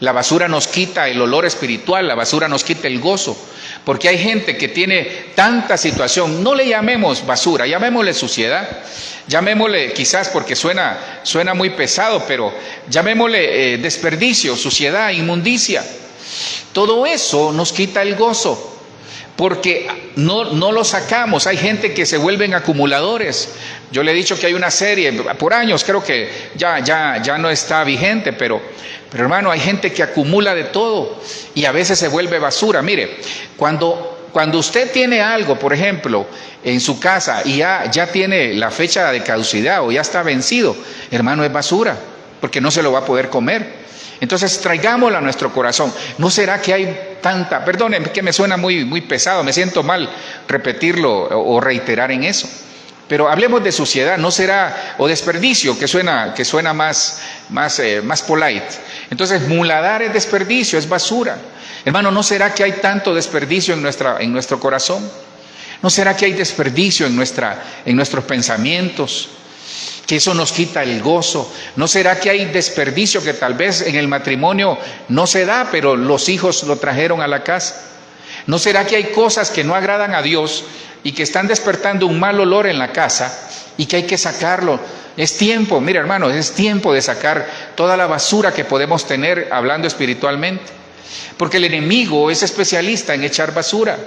La basura nos quita el olor espiritual, la basura nos quita el gozo. Porque hay gente que tiene tanta situación, no le llamemos basura, llamémosle suciedad, llamémosle, quizás porque suena muy pesado, pero llamémosle desperdicio, suciedad, inmundicia. Todo eso nos quita el gozo. porque no lo sacamos. Hay gente que se vuelven acumuladores. Yo le he dicho que hay una serie, por años creo que ya no está vigente, pero hermano, hay gente que acumula de todo y a veces se vuelve basura. Mire, cuando usted tiene algo, por ejemplo, en su casa y ya tiene la fecha de caducidad o ya está vencido, hermano, es basura, porque no se lo va a poder comer. Entonces traigámoslo a nuestro corazón. ¿No será que hay tanta, perdónenme que me suena muy pesado, me siento mal repetirlo o reiterar en eso, pero hablemos de suciedad, ¿no será, o desperdicio, que suena más polite? Entonces, muladar es desperdicio, es basura. Hermano, ¿no será que hay tanto desperdicio en nuestro corazón? ¿No será que hay desperdicio en nuestros pensamientos? Que eso nos quita el gozo. ¿No será que hay desperdicio que tal vez en el matrimonio no se da, pero los hijos lo trajeron a la casa? ¿No será que hay cosas que no agradan a Dios y que están despertando un mal olor en la casa y que hay que sacarlo? Es tiempo, mira hermano, es tiempo de sacar toda la basura que podemos tener hablando espiritualmente, porque el enemigo es especialista en echar basura.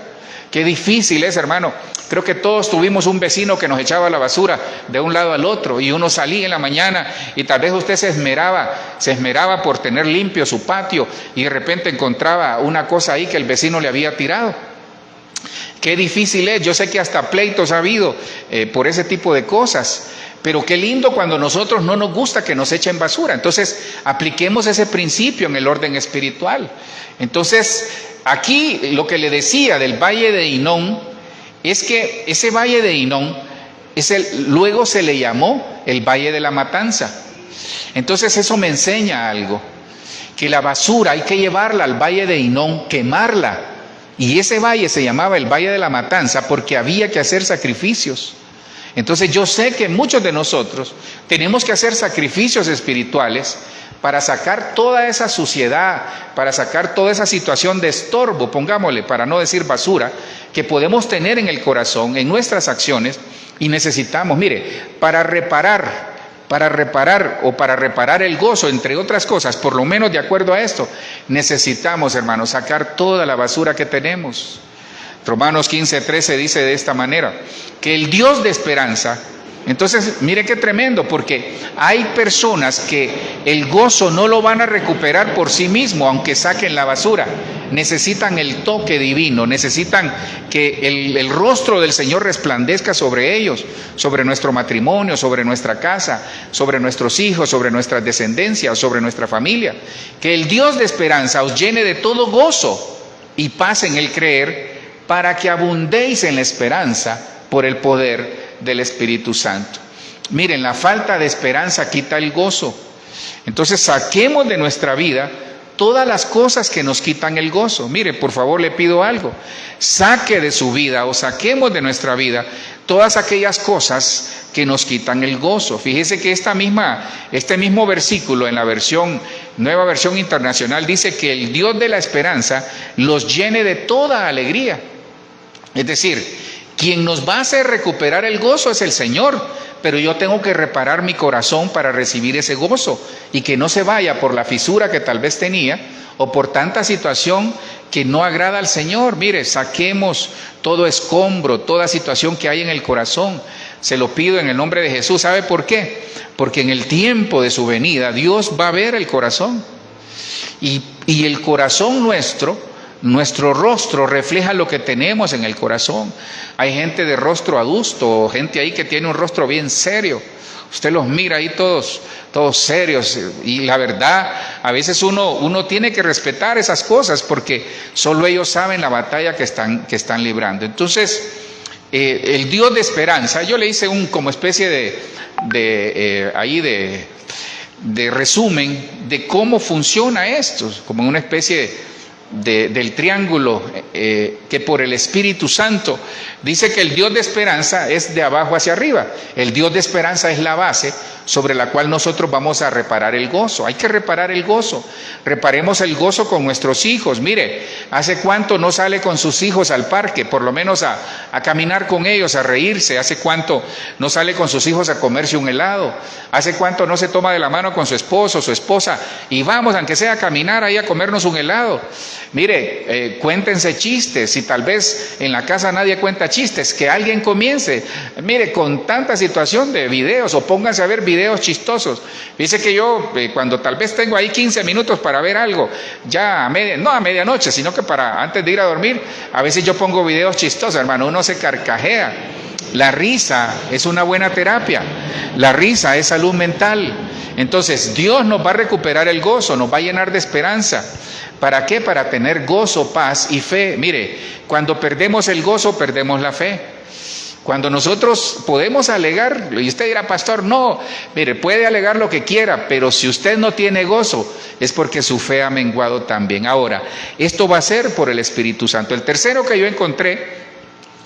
Qué difícil es, hermano. Creo que todos tuvimos un vecino que nos echaba la basura de un lado al otro, y uno salía en la mañana y tal vez usted se esmeraba por tener limpio su patio y de repente encontraba una cosa ahí que el vecino le había tirado. Qué difícil es. Yo sé que hasta pleitos ha habido por ese tipo de cosas, pero qué lindo cuando nosotros no nos gusta que nos echen basura. Entonces apliquemos ese principio en el orden espiritual. Entonces aquí lo que le decía del valle de Hinón es que ese valle de Hinón luego se le llamó el valle de la matanza. Entonces eso me enseña algo, que la basura hay que llevarla al valle de Hinón, quemarla. Y ese valle se llamaba el valle de la matanza porque había que hacer sacrificios. Entonces yo sé que muchos de nosotros tenemos que hacer sacrificios espirituales para sacar toda esa suciedad, para sacar toda esa situación de estorbo, pongámosle, para no decir basura, que podemos tener en el corazón, en nuestras acciones, y necesitamos, mire, para reparar el gozo, entre otras cosas, por lo menos de acuerdo a esto, necesitamos, hermanos, sacar toda la basura que tenemos. Romanos 15:13 dice de esta manera, que el Dios de esperanza. Entonces, mire qué tremendo, porque hay personas que el gozo no lo van a recuperar por sí mismo, aunque saquen la basura. Necesitan el toque divino, necesitan que el rostro del Señor resplandezca sobre ellos, sobre nuestro matrimonio, sobre nuestra casa, sobre nuestros hijos, sobre nuestras descendencias, sobre nuestra familia. Que el Dios de esperanza os llene de todo gozo y paz en el creer, para que abundéis en la esperanza por el poder del Espíritu Santo. Miren, la falta de esperanza quita el gozo. Entonces saquemos de nuestra vida todas las cosas que nos quitan el gozo. Mire, por favor, le pido algo. Saque de su vida o saquemos de nuestra vida todas aquellas cosas que nos quitan el gozo. Fíjese que este mismo versículo en la Nueva Versión Internacional dice que el Dios de la esperanza los llene de toda alegría. Es decir, quien nos va a hacer recuperar el gozo es el Señor, pero yo tengo que reparar mi corazón para recibir ese gozo y que no se vaya por la fisura que tal vez tenía o por tanta situación que no agrada al Señor. Mire, saquemos todo escombro, toda situación que hay en el corazón. Se lo pido en el nombre de Jesús. ¿Sabe por qué? Porque en el tiempo de su venida Dios va a ver el corazón y el corazón nuestro rostro refleja lo que tenemos en el corazón. Hay gente de rostro adusto, gente ahí que tiene un rostro bien serio. Usted los mira ahí todos serios, y la verdad, a veces uno tiene que respetar esas cosas porque solo ellos saben la batalla que están librando. Entonces, el Dios de esperanza, yo le hice como especie de resumen de cómo funciona esto, como una especie del triángulo que por el Espíritu Santo dice que el Dios de esperanza es de abajo hacia arriba. El Dios de esperanza es la base sobre la cual nosotros vamos a reparar el gozo. Hay que reparar el gozo. Reparemos el gozo con nuestros hijos. Mire, ¿hace cuánto no sale con sus hijos al parque? Por lo menos a a caminar con ellos, a reírse. ¿Hace cuánto no sale con sus hijos a comerse un helado? ¿Hace cuánto no se toma de la mano con su esposo, su esposa, y vamos, aunque sea a caminar ahí a comernos un helado? Mire, cuéntense chistes. Si tal vez en la casa nadie cuenta chistes, que alguien comience. Mire, con tanta situación de videos, o pónganse a ver videos chistosos. Dice que yo, cuando tal vez tengo ahí 15 minutos para ver algo, ya no a medianoche, sino que para antes de ir a dormir, a veces yo pongo videos chistosos, hermano, uno se carcajea. La risa es una buena terapia, la risa es salud mental. Entonces Dios nos va a recuperar el gozo, nos va a llenar de esperanza. ¿Para qué? Para tener gozo, paz y fe. Mire, cuando perdemos el gozo, perdemos la fe. Cuando nosotros podemos alegar, y usted dirá, pastor, no, mire, puede alegar lo que quiera, pero si usted no tiene gozo, es porque su fe ha menguado también. Ahora, esto va a ser por el Espíritu Santo. El tercero que yo encontré,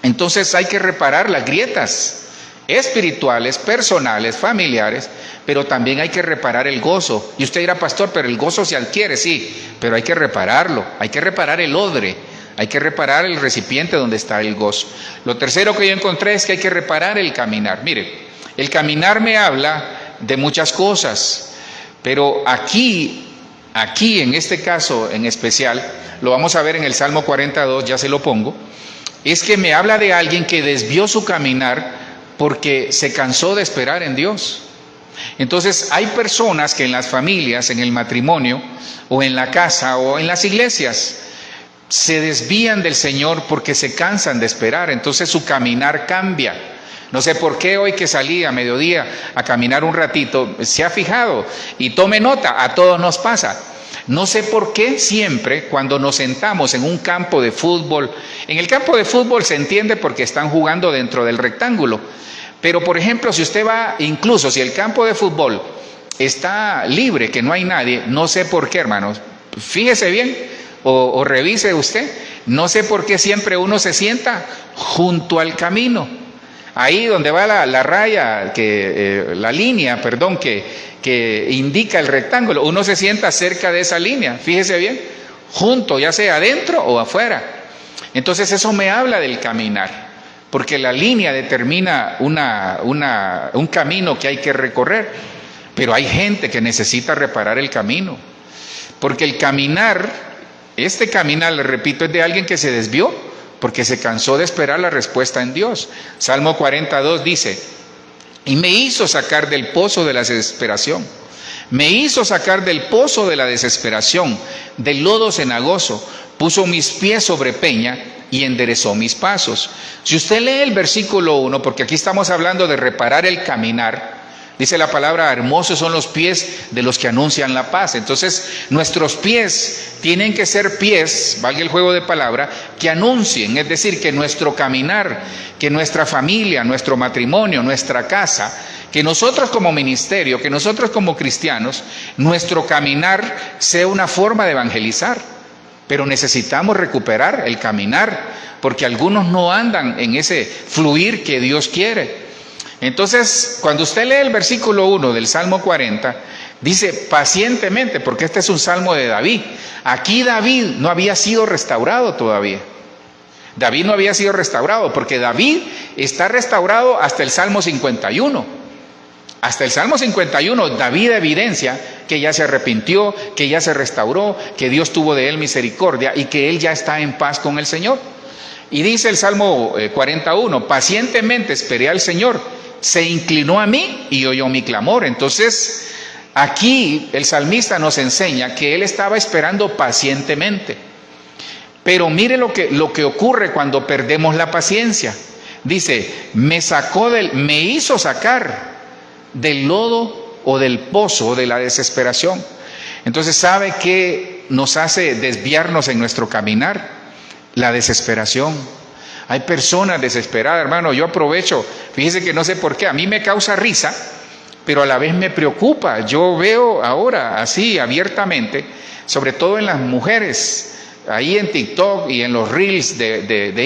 entonces hay que reparar las grietas espirituales, personales, familiares, pero también hay que reparar el gozo. Y usted dirá, pastor, pero el gozo se adquiere, sí, pero hay que repararlo, hay que reparar el odre, hay que reparar el recipiente donde está el gozo. Lo tercero que yo encontré es que hay que reparar el caminar. Mire, el caminar me habla de muchas cosas, pero aquí en este caso en especial, lo vamos a ver en el Salmo 42, ya se lo pongo, es que me habla de alguien que desvió su caminar porque se cansó de esperar en Dios. Entonces hay personas que en las familias, en el matrimonio, o en la casa, o en las iglesias, se desvían del Señor porque se cansan de esperar. Entonces su caminar cambia. No sé por qué hoy que salí a mediodía a caminar un ratito, se ha fijado, y tome nota, a todos nos pasa. No sé por qué siempre cuando nos sentamos en un campo de fútbol, en el campo de fútbol se entiende porque están jugando dentro del rectángulo, pero por ejemplo si usted va, incluso si el campo de fútbol está libre, que no hay nadie, no sé por qué, hermanos, fíjese bien o revise usted, no sé por qué siempre uno se sienta junto al camino, ahí donde va la raya, la línea, perdón, que indica el rectángulo, uno se sienta cerca de esa línea, fíjese bien, junto, ya sea adentro o afuera. Entonces eso me habla del caminar, porque la línea determina un camino que hay que recorrer, pero hay gente que necesita reparar el camino, porque el caminar, este caminar, le repito, es de alguien que se desvió, porque se cansó de esperar la respuesta en Dios. Salmo 42 dice, y me hizo sacar del pozo de la desesperación, me hizo sacar del pozo de la desesperación, del lodo cenagoso, puso mis pies sobre peña y enderezó mis pasos. Si usted lee el versículo 1, porque aquí estamos hablando de reparar el caminar, dice la palabra, hermosos son los pies de los que anuncian la paz. Entonces, nuestros pies tienen que ser pies, valga el juego de palabra, que anuncien, es decir, que nuestro caminar, que nuestra familia, nuestro matrimonio, nuestra casa, que nosotros como ministerio, que nosotros como cristianos, nuestro caminar sea una forma de evangelizar. Pero necesitamos recuperar el caminar, porque algunos no andan en ese fluir que Dios quiere. Entonces, cuando usted lee el versículo 1 del Salmo 40, dice pacientemente, porque este es un salmo de David. Aquí David no había sido restaurado todavía. David no había sido restaurado, porque David está restaurado hasta el Salmo 51. Hasta el Salmo 51, David evidencia que ya se arrepintió, que ya se restauró, que Dios tuvo de él misericordia y que él ya está en paz con el Señor. Y dice el Salmo 41, pacientemente esperé al Señor, se inclinó a mí y oyó mi clamor. Entonces, aquí el salmista nos enseña que él estaba esperando pacientemente. Pero mire lo que ocurre cuando perdemos la paciencia. Dice, me hizo sacar del lodo o del pozo de la desesperación. Entonces, ¿sabe qué nos hace desviarnos en nuestro caminar? La desesperación. Hay personas desesperadas, hermano. Yo aprovecho, fíjese que no sé por qué, a mí me causa risa, pero a la vez me preocupa. Yo veo ahora así abiertamente, sobre todo en las mujeres, ahí en TikTok y en los reels de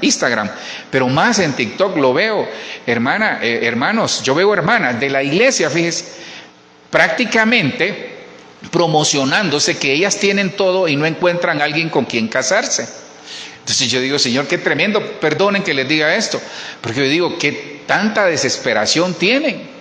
Instagram, pero más en TikTok lo veo, hermanos, yo veo hermanas de la iglesia, fíjese, prácticamente promocionándose que ellas tienen todo y no encuentran a alguien con quien casarse. Entonces yo digo, Señor, qué tremendo, perdonen que les diga esto, porque yo digo, qué tanta desesperación tienen.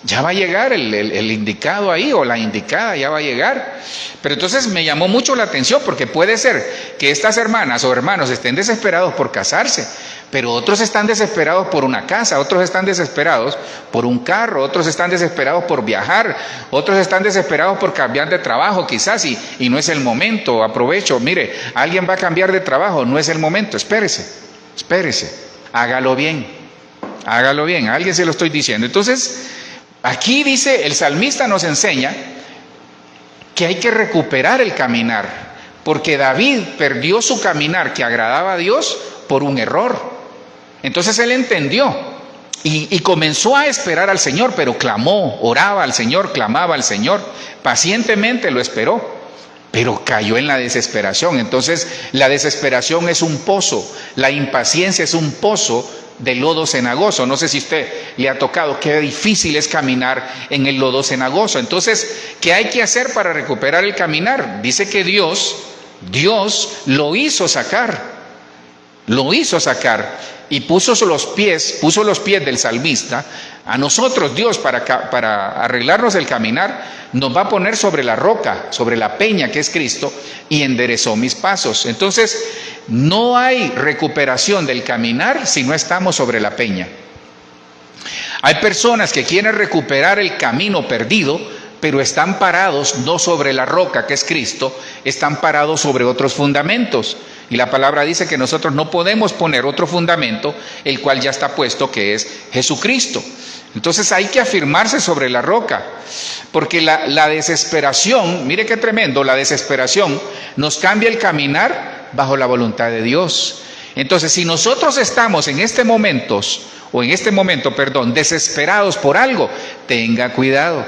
Ya va a llegar el indicado ahí, o la indicada ya va a llegar. Pero entonces me llamó mucho la atención, porque puede ser que estas hermanas o hermanos estén desesperados por casarse, pero otros están desesperados por una casa, otros están desesperados por un carro, otros están desesperados por viajar, otros están desesperados por cambiar de trabajo quizás, y no es el momento. Aprovecho, mire, alguien va a cambiar de trabajo, no es el momento, espérese, hágalo bien, a alguien se lo estoy diciendo. Entonces, aquí dice, el salmista nos enseña que hay que recuperar el caminar, porque David perdió su caminar que agradaba a Dios por un error. Entonces él entendió y comenzó a esperar al Señor, pero clamó, oraba al Señor, clamaba al Señor, pacientemente lo esperó, pero cayó en la desesperación. Entonces la desesperación es un pozo, la impaciencia es un pozo de lodo cenagoso. No sé si usted le ha tocado, qué difícil es caminar en el lodo cenagoso. Entonces, ¿qué hay que hacer para recuperar el caminar? Dice que Dios lo hizo sacar y puso los pies del salmista. A nosotros Dios, para arreglarnos el caminar, nos va a poner sobre la roca, sobre la peña que es Cristo, y enderezó mis pasos. Entonces, no hay recuperación del caminar si no estamos sobre la peña. Hay personas que quieren recuperar el camino perdido, pero están parados no sobre la roca que es Cristo, están parados sobre otros fundamentos. Y la palabra dice que nosotros no podemos poner otro fundamento, el cual ya está puesto, que es Jesucristo. Entonces hay que afirmarse sobre la roca, porque la desesperación, mire qué tremendo, la desesperación nos cambia el caminar bajo la voluntad de Dios. Entonces, si nosotros estamos en este momento, desesperados por algo, tenga cuidado,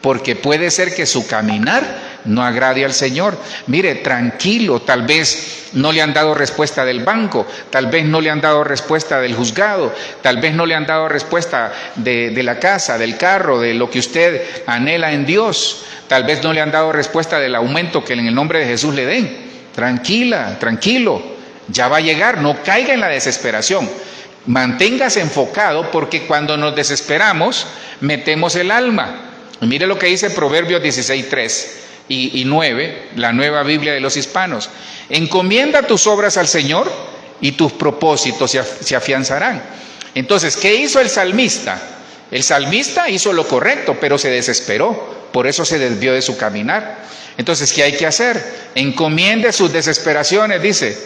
porque puede ser que su caminar no agrade al Señor. Mire, tranquilo, tal vez no le han dado respuesta del banco, tal vez no le han dado respuesta del juzgado, tal vez no le han dado respuesta de la casa, del carro, de lo que usted anhela en Dios, tal vez no le han dado respuesta del aumento que en el nombre de Jesús le den. Tranquilo, ya va a llegar, no caiga en la desesperación. Manténgase enfocado, porque cuando nos desesperamos, metemos el alma. Mire lo que dice Proverbios 16:3 y 9, la Nueva Biblia de los Hispanos. Encomienda tus obras al Señor y tus propósitos se afianzarán. Entonces, ¿qué hizo el salmista? El salmista hizo lo correcto, pero se desesperó, por eso se desvió de su caminar. Entonces, ¿qué hay que hacer? Encomiende sus desesperaciones, dice.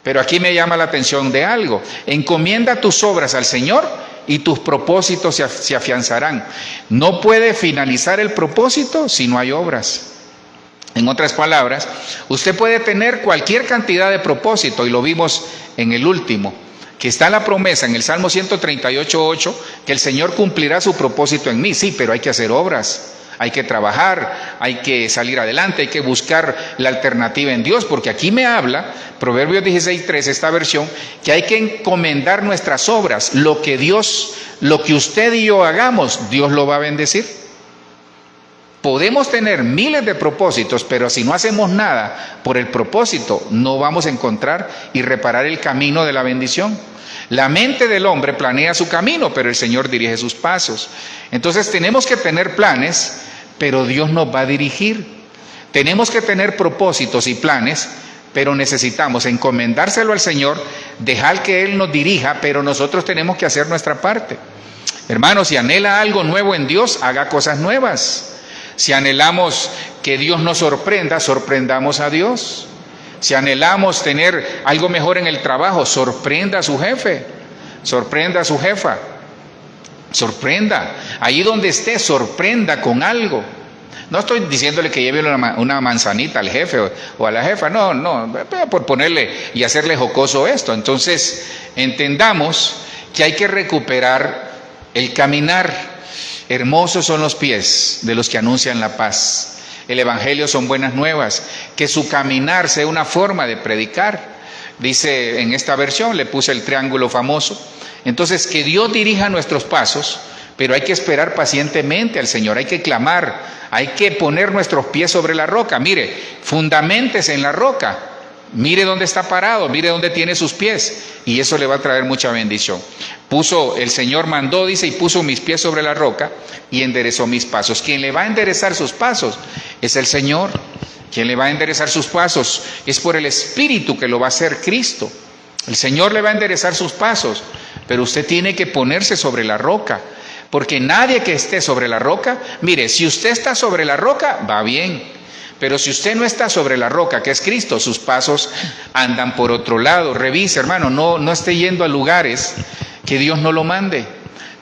Pero aquí me llama la atención de algo. Encomienda tus obras al Señor y tus propósitos se afianzarán. No puede finalizar el propósito si no hay obras. En otras palabras, usted puede tener cualquier cantidad de propósito, y lo vimos en el último, que está la promesa en el Salmo 138:8, que el Señor cumplirá su propósito en mí. Sí, pero hay que hacer obras. Hay que trabajar, hay que salir adelante, hay que buscar la alternativa en Dios, porque aquí me habla, Proverbios 16:3, esta versión, que hay que encomendar nuestras obras. Lo que usted y yo hagamos, Dios lo va a bendecir. Podemos tener miles de propósitos, pero si no hacemos nada por el propósito, no vamos a encontrar y reparar el camino de la bendición. La mente del hombre planea su camino, pero el Señor dirige sus pasos. Entonces tenemos que tener planes, pero Dios nos va a dirigir. Tenemos que tener propósitos y planes, pero necesitamos encomendárselo al Señor, dejar que Él nos dirija, pero nosotros tenemos que hacer nuestra parte. Hermanos, si anhela algo nuevo en Dios, haga cosas nuevas. Si anhelamos que Dios nos sorprenda, sorprendamos a Dios. Si anhelamos tener algo mejor en el trabajo, sorprenda a su jefe, sorprenda a su jefa, sorprenda. Ahí donde esté, sorprenda con algo. No estoy diciéndole que lleve una manzanita al jefe o a la jefa, no, por ponerle y hacerle jocoso esto. Entonces, entendamos que hay que recuperar el caminar. Hermosos son los pies de los que anuncian la paz. El Evangelio son buenas nuevas, que su caminar sea una forma de predicar. Dice en esta versión, le puse el triángulo famoso. Entonces, que Dios dirija nuestros pasos, pero hay que esperar pacientemente al Señor, hay que clamar, hay que poner nuestros pies sobre la roca. Mire, fundaméntese en la roca, Mire dónde está parado, mire dónde tiene sus pies, y eso le va a traer mucha bendición. El Señor mandó, dice, y puso mis pies sobre la roca y enderezó mis pasos. Quien le va a enderezar sus pasos es el Señor. Quien le va a enderezar sus pasos es por el Espíritu que lo va a hacer Cristo. El Señor le va a enderezar sus pasos, pero usted tiene que ponerse sobre la roca, porque nadie que esté sobre la roca, mire, si usted está sobre la roca, va bien, pero si usted no está sobre la roca, que es Cristo, sus pasos andan por otro lado. Revise, hermano, no esté yendo a lugares que Dios no lo mande.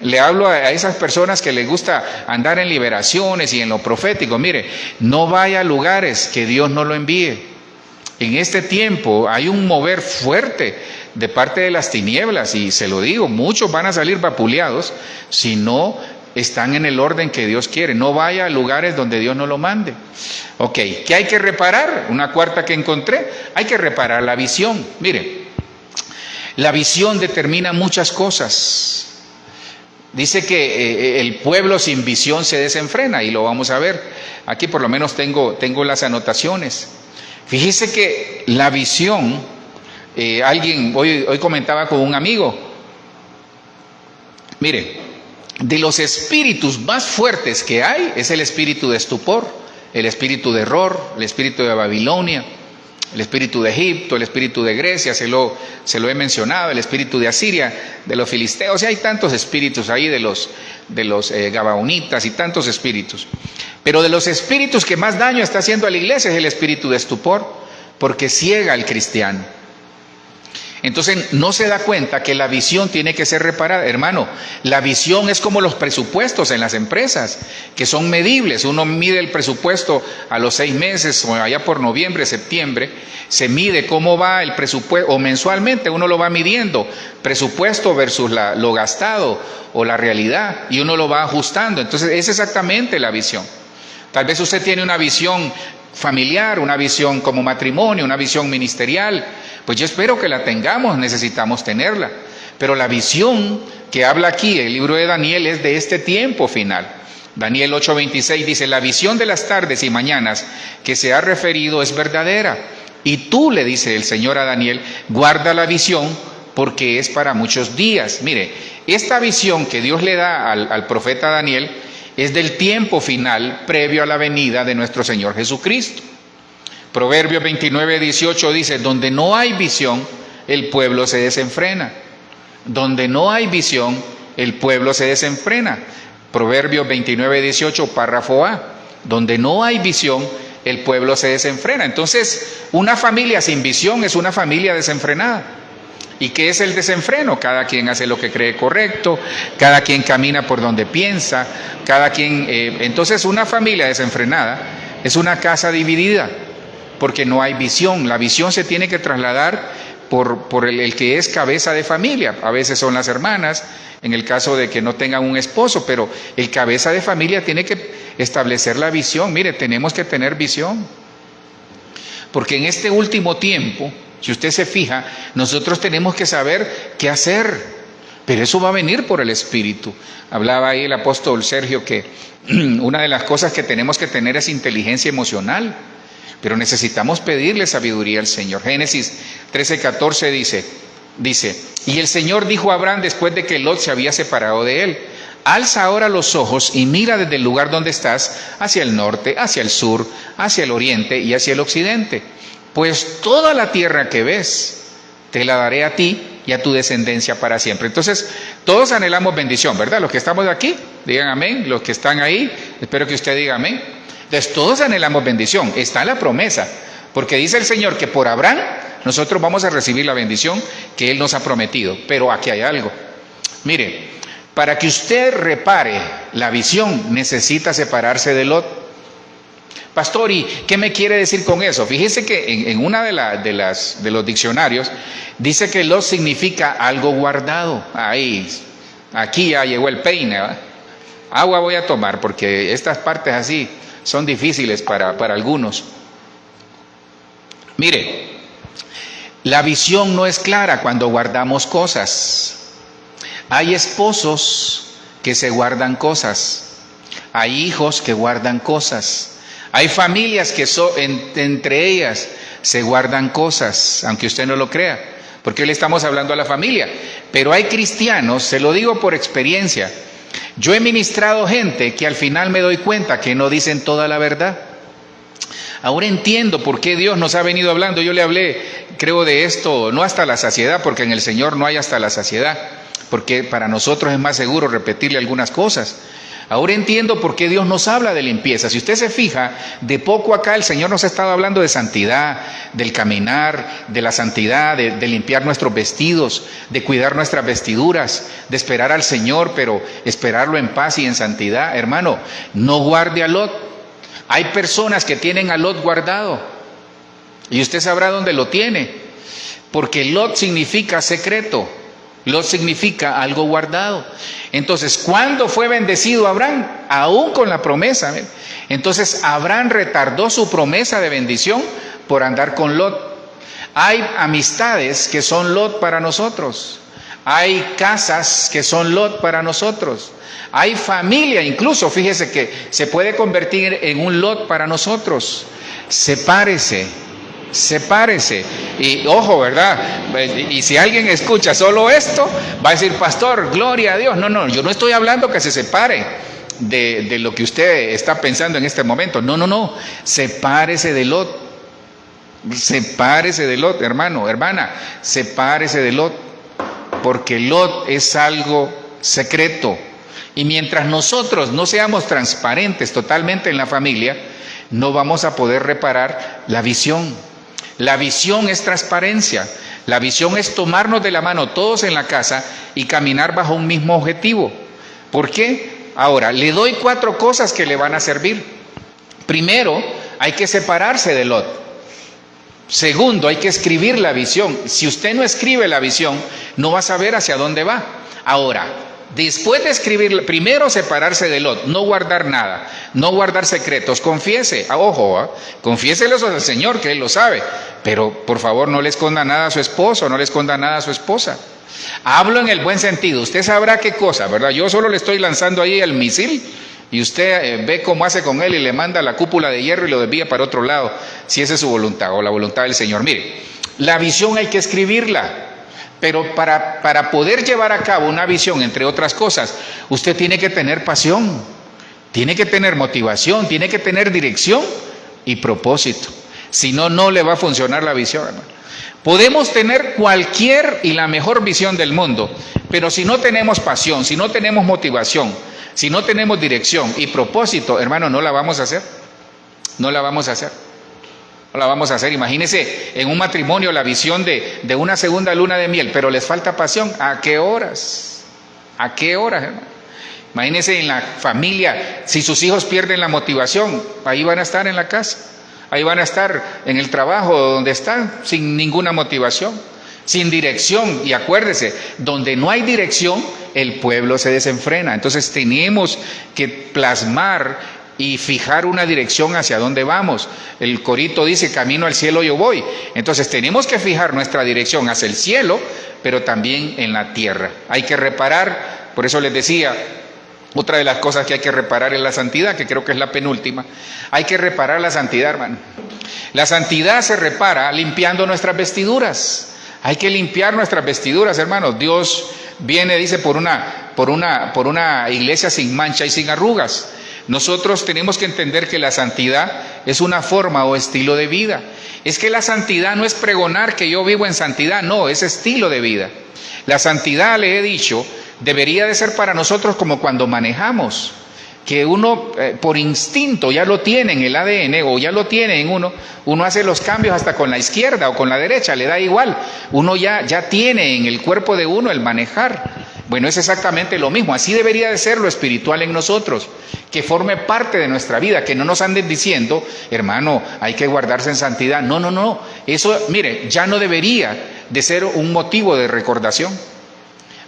Le hablo a esas personas que les gusta andar en liberaciones y en lo profético. Mire, no vaya a lugares que Dios no lo envíe. En este tiempo hay un mover fuerte de parte de las tinieblas, y se lo digo, muchos van a salir vapuleados si no están en el orden que Dios quiere. No vaya a lugares donde Dios no lo mande. Ok, ¿qué hay que reparar? Una cuarta que encontré, hay que reparar la visión. Mire, la visión determina muchas cosas. Dice que el pueblo sin visión se desenfrena, y lo vamos a ver. Aquí por lo menos tengo las anotaciones. Fíjese que la visión, hoy comentaba con un amigo, mire, de los espíritus más fuertes que hay es el espíritu de estupor, el espíritu de error, el espíritu de Babilonia, el espíritu de Egipto, el espíritu de Grecia, se lo he mencionado, el espíritu de Asiria, de los filisteos, y hay tantos espíritus ahí, de los gabaonitas y tantos espíritus. Pero de los espíritus que más daño está haciendo a la iglesia es el espíritu de estupor, porque ciega al cristiano. Entonces no se da cuenta que la visión tiene que ser reparada. Hermano, la visión es como los presupuestos en las empresas, que son medibles. Uno mide el presupuesto a los 6 meses, o allá por noviembre, septiembre, se mide cómo va el presupuesto, o mensualmente uno lo va midiendo, presupuesto versus lo gastado o la realidad, y uno lo va ajustando. Entonces es exactamente la visión. Tal vez usted tiene una visión familiar, una visión como matrimonio, una visión ministerial. Pues yo espero que la tengamos, necesitamos tenerla. Pero la visión que habla aquí el libro de Daniel es de este tiempo final. Daniel 8:26 dice: la visión de las tardes y mañanas que se ha referido es verdadera. Y tú, le dice el Señor a Daniel, guarda la visión porque es para muchos días. Mire, esta visión que Dios le da al profeta Daniel es del tiempo final previo a la venida de nuestro Señor Jesucristo. Proverbios 29:18 dice: donde no hay visión, el pueblo se desenfrena. Donde no hay visión, el pueblo se desenfrena. Proverbios 29:18, párrafo A. Donde no hay visión, el pueblo se desenfrena. Entonces, una familia sin visión es una familia desenfrenada. ¿Y qué es el desenfreno? Cada quien hace lo que cree correcto, cada quien camina por donde piensa, entonces una familia desenfrenada es una casa dividida, porque no hay visión. La visión se tiene que trasladar por el que es cabeza de familia. A veces son las hermanas, en el caso de que no tengan un esposo, pero el cabeza de familia tiene que establecer la visión. Mire, tenemos que tener visión, porque en este último tiempo, si usted se fija, nosotros tenemos que saber qué hacer, pero eso va a venir por el Espíritu. Hablaba ahí el apóstol Sergio que una de las cosas que tenemos que tener es inteligencia emocional, pero necesitamos pedirle sabiduría al Señor. Génesis 13:14 dice: y el Señor dijo a Abraham después de que Lot se había separado de él: alza ahora los ojos y mira desde el lugar donde estás hacia el norte, hacia el sur, hacia el oriente y hacia el occidente. Pues toda la tierra que ves, te la daré a ti y a tu descendencia para siempre. Entonces, todos anhelamos bendición, ¿verdad? Los que estamos aquí, digan amén. Los que están ahí, espero que usted diga amén. Entonces, todos anhelamos bendición. Está la promesa, porque dice el Señor que por Abraham nosotros vamos a recibir la bendición que Él nos ha prometido. Pero aquí hay algo. Mire, para que usted repare la visión, necesita separarse de Lot. Pastor, ¿y qué me quiere decir con eso? Fíjese que en una de los diccionarios dice que Lot significa algo guardado. Aquí ya llegó el peine, ¿verdad? Agua voy a tomar porque estas partes así son difíciles para algunos. Mire, la visión no es clara cuando guardamos cosas. Hay esposos que se guardan cosas. Hay hijos que guardan cosas. Hay familias que entre ellas se guardan cosas, aunque usted no lo crea, porque hoy le estamos hablando a la familia. Pero hay cristianos, se lo digo por experiencia, yo he ministrado gente que al final me doy cuenta que no dicen toda la verdad. Ahora entiendo por qué Dios nos ha venido hablando. Yo le hablé, creo, de esto, no hasta la saciedad, porque en el Señor no hay hasta la saciedad, porque para nosotros es más seguro repetirle algunas cosas. Ahora entiendo por qué Dios nos habla de limpieza. Si usted se fija, de poco acá el Señor nos ha estado hablando de santidad, del caminar, de la santidad, de limpiar nuestros vestidos, de cuidar nuestras vestiduras, de esperar al Señor, pero esperarlo en paz y en santidad. Hermano, no guarde a Lot. Hay personas que tienen a Lot guardado y usted sabrá dónde lo tiene, porque Lot significa secreto, Lot significa algo guardado. Entonces, ¿cuándo fue bendecido Abraham? Aún con la promesa. Entonces, Abraham retardó su promesa de bendición por andar con Lot. Hay amistades que son Lot para nosotros, hay casas que son Lot para nosotros. Hay familia, incluso, fíjese que se puede convertir en un Lot para nosotros. Sepárese. Y ojo, ¿verdad? Y si alguien escucha solo esto, va a decir, pastor, gloria a Dios. No, yo no estoy hablando que se separe de lo que usted está pensando en este momento. No. Sepárese de Lot. Sepárese de Lot, hermano, hermana. Sepárese de Lot. Porque Lot es algo secreto. Y mientras nosotros no seamos transparentes totalmente en la familia, no vamos a poder reparar la visión. La visión es transparencia. La visión es tomarnos de la mano todos en la casa y caminar bajo un mismo objetivo. ¿Por qué? Ahora, le doy 4 cosas que le van a servir. Primero, hay que separarse de Lot. Segundo, hay que escribir la visión. Si usted no escribe la visión, no va a saber hacia dónde va. Ahora, después de escribir, primero separarse de Lot, no guardar nada, no guardar secretos, confiese, ojo, confiéselos al Señor, que Él lo sabe, pero por favor no le esconda nada a su esposo, no le esconda nada a su esposa. Hablo en el buen sentido, usted sabrá qué cosa, ¿verdad? Yo solo le estoy lanzando ahí el misil y usted ve cómo hace con él y le manda la cúpula de hierro y lo desvía para otro lado, si esa es su voluntad o la voluntad del Señor. Mire, la visión hay que escribirla. Pero para poder llevar a cabo una visión, entre otras cosas, usted tiene que tener pasión, tiene que tener motivación, tiene que tener dirección y propósito. Si no, no le va a funcionar la visión, hermano. Podemos tener cualquier y la mejor visión del mundo, pero si no tenemos pasión, si no tenemos motivación, si no tenemos dirección y propósito, hermano, no la vamos a hacer. No la vamos a hacer. No la vamos a hacer. Imagínense en un matrimonio la visión de una segunda luna de miel, pero les falta pasión. ¿A qué horas? ¿A qué horas, hermano? Imagínense en la familia, si sus hijos pierden la motivación, ahí van a estar en la casa, ahí van a estar en el trabajo donde están, sin ninguna motivación, sin dirección. Y acuérdese, donde no hay dirección, el pueblo se desenfrena. Entonces tenemos que plasmar y fijar una dirección hacia dónde vamos. El corito dice, camino al cielo yo voy. Entonces tenemos que fijar nuestra dirección hacia el cielo, pero también en la tierra. Hay que reparar, por eso les decía, otra de las cosas que hay que reparar es la santidad, que creo que es la penúltima. Hay que reparar la santidad, hermano. La santidad se repara limpiando nuestras vestiduras. Hay que limpiar nuestras vestiduras, hermanos. Dios viene, dice, por una iglesia sin mancha y sin arrugas. Nosotros tenemos que entender que la santidad es una forma o estilo de vida. Es que la santidad no es pregonar que yo vivo en santidad, no, es estilo de vida. La santidad, le he dicho, debería de ser para nosotros como cuando manejamos, que uno por instinto ya lo tiene en el ADN o ya lo tiene en uno hace los cambios hasta con la izquierda o con la derecha, le da igual, uno ya tiene en el cuerpo de uno el manejar. Bueno, es exactamente lo mismo, así debería de ser lo espiritual en nosotros, que forme parte de nuestra vida, que no nos anden diciendo, hermano, hay que guardarse en santidad. No, eso, mire, ya no debería de ser un motivo de recordación.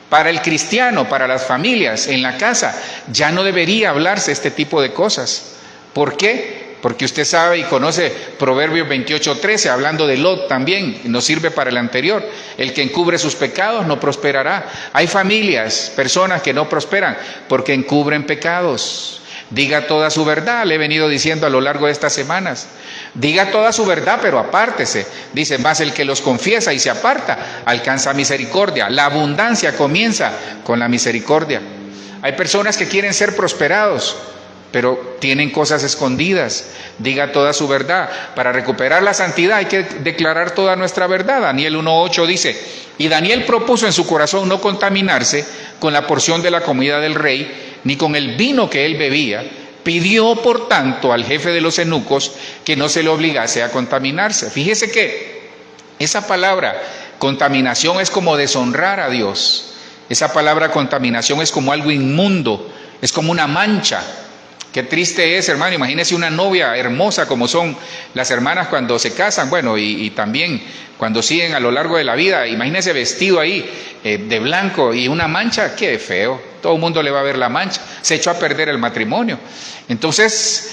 Para el cristiano, para las familias, en la casa, ya no debería hablarse este tipo de cosas. ¿Por qué? Porque usted sabe y conoce Proverbios 28:13, hablando de Lot también, nos sirve para el anterior. El que encubre sus pecados no prosperará. Hay familias, personas que no prosperan porque encubren pecados. Diga toda su verdad, le he venido diciendo a lo largo de estas semanas. Diga toda su verdad, pero apártese. Dice, más el que los confiesa y se aparta, alcanza misericordia. La abundancia comienza con la misericordia. Hay personas que quieren ser prosperados, pero tienen cosas escondidas. Diga toda su verdad. Para recuperar la santidad hay que declarar toda nuestra verdad. Daniel 1:8 dice, y Daniel propuso en su corazón no contaminarse con la porción de la comida del rey, ni con el vino que él bebía. Pidió, por tanto, al jefe de los eunucos que no se le obligase a contaminarse. Fíjese que esa palabra contaminación es como deshonrar a Dios. Esa palabra contaminación es como algo inmundo, es como una mancha. Qué triste es, hermano, imagínese una novia hermosa como son las hermanas cuando se casan, bueno, y también cuando siguen a lo largo de la vida, imagínese vestido ahí de blanco y una mancha, qué feo, todo el mundo le va a ver la mancha, se echó a perder el matrimonio. Entonces,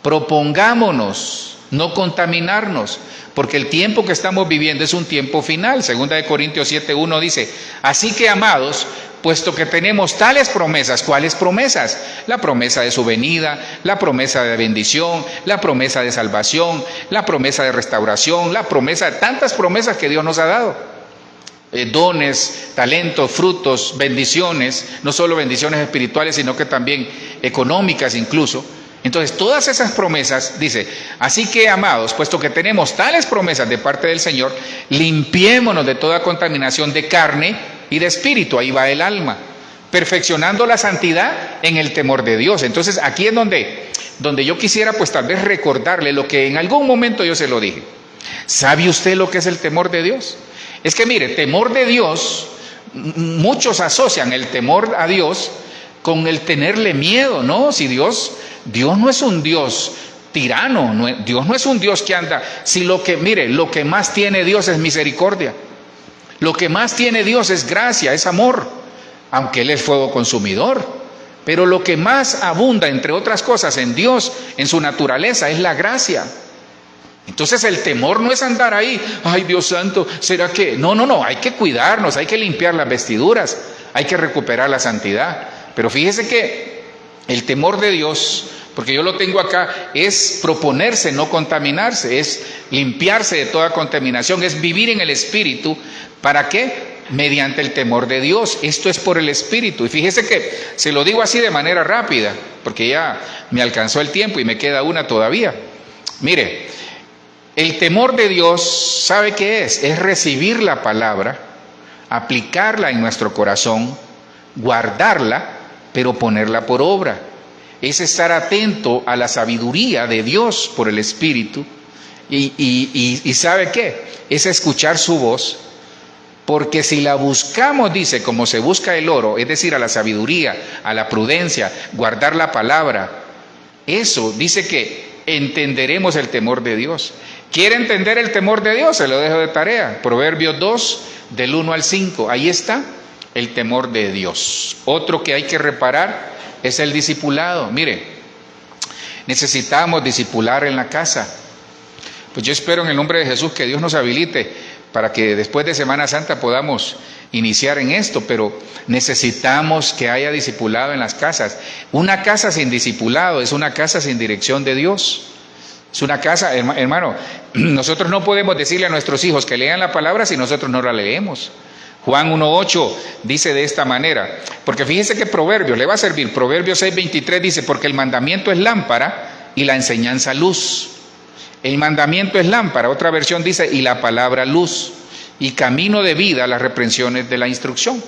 propongámonos no contaminarnos, porque el tiempo que estamos viviendo es un tiempo final. Segunda de Corintios 7:1 dice, así que amados, puesto que tenemos tales promesas. ¿Cuáles promesas? La promesa de su venida, la promesa de bendición, la promesa de salvación, la promesa de restauración, la promesa de tantas promesas que Dios nos ha dado. Dones, talentos, frutos, bendiciones, no solo bendiciones espirituales, sino que también económicas incluso. Entonces, todas esas promesas, dice, así que amados, puesto que tenemos tales promesas de parte del Señor, limpiémonos de toda contaminación de carne y de espíritu. Ahí va el alma, perfeccionando la santidad en el temor de Dios. Entonces, aquí es donde yo quisiera pues tal vez recordarle lo que en algún momento yo se lo dije. ¿Sabe usted lo que es el temor de Dios? Es que mire, temor de Dios, muchos asocian el temor a Dios con el tenerle miedo, ¿no? Si Dios no es un Dios tirano, Dios no es un Dios que anda, si lo que más tiene Dios es misericordia, lo que más tiene Dios es gracia, es amor, aunque Él es fuego consumidor, pero lo que más abunda, entre otras cosas, en Dios, en su naturaleza, es la gracia. Entonces el temor no es andar ahí, ay Dios santo, ¿será que? No, hay que cuidarnos, hay que limpiar las vestiduras, hay que recuperar la santidad. Pero fíjese que el temor de Dios, porque yo lo tengo acá, es proponerse no contaminarse, es limpiarse de toda contaminación, es vivir en el Espíritu. ¿Para qué? Mediante el temor de Dios. Esto es por el Espíritu. Y fíjese que se lo digo así de manera rápida, porque ya me alcanzó el tiempo y me queda una todavía. Mire, el temor de Dios, ¿sabe qué es? Es recibir la palabra, aplicarla en nuestro corazón, guardarla, pero ponerla por obra. Es estar atento a la sabiduría de Dios por el Espíritu. Y ¿sabe qué? Es escuchar su voz, porque si la buscamos, dice, como se busca el oro, es decir, a la sabiduría, a la prudencia, guardar la palabra, eso dice que entenderemos el temor de Dios. ¿Quiere entender el temor de Dios? Se lo dejo de tarea. Proverbios 2, del 1 al 5. Ahí está el temor de Dios. Otro que hay que reparar es el discipulado. Mire, necesitamos discipular en la casa. Pues yo espero en el nombre de Jesús que Dios nos habilite para que después de Semana Santa podamos iniciar en esto, pero necesitamos que haya discipulado en las casas. Una casa sin discipulado es una casa sin dirección de Dios. Es una casa, hermano, nosotros no podemos decirle a nuestros hijos que lean la palabra si nosotros no la leemos. Juan 1:8 dice de esta manera, porque fíjese que Proverbios le va a servir. Proverbios 6:23 dice, porque el mandamiento es lámpara y la enseñanza luz. El mandamiento es lámpara, otra versión dice, y la palabra luz, y camino de vida las reprensiones de la instrucción.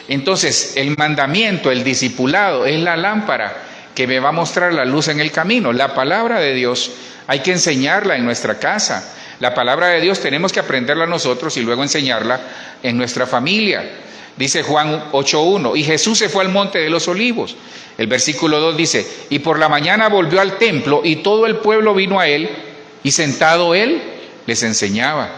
Entonces, el mandamiento, el discipulado, es la lámpara que me va a mostrar la luz en el camino. La palabra de Dios hay que enseñarla en nuestra casa. La palabra de Dios tenemos que aprenderla nosotros y luego enseñarla en nuestra familia. Dice Juan 8:1, y Jesús se fue al monte de los olivos. El versículo 2 dice, y por la mañana volvió al templo y todo el pueblo vino a él y sentado él les enseñaba.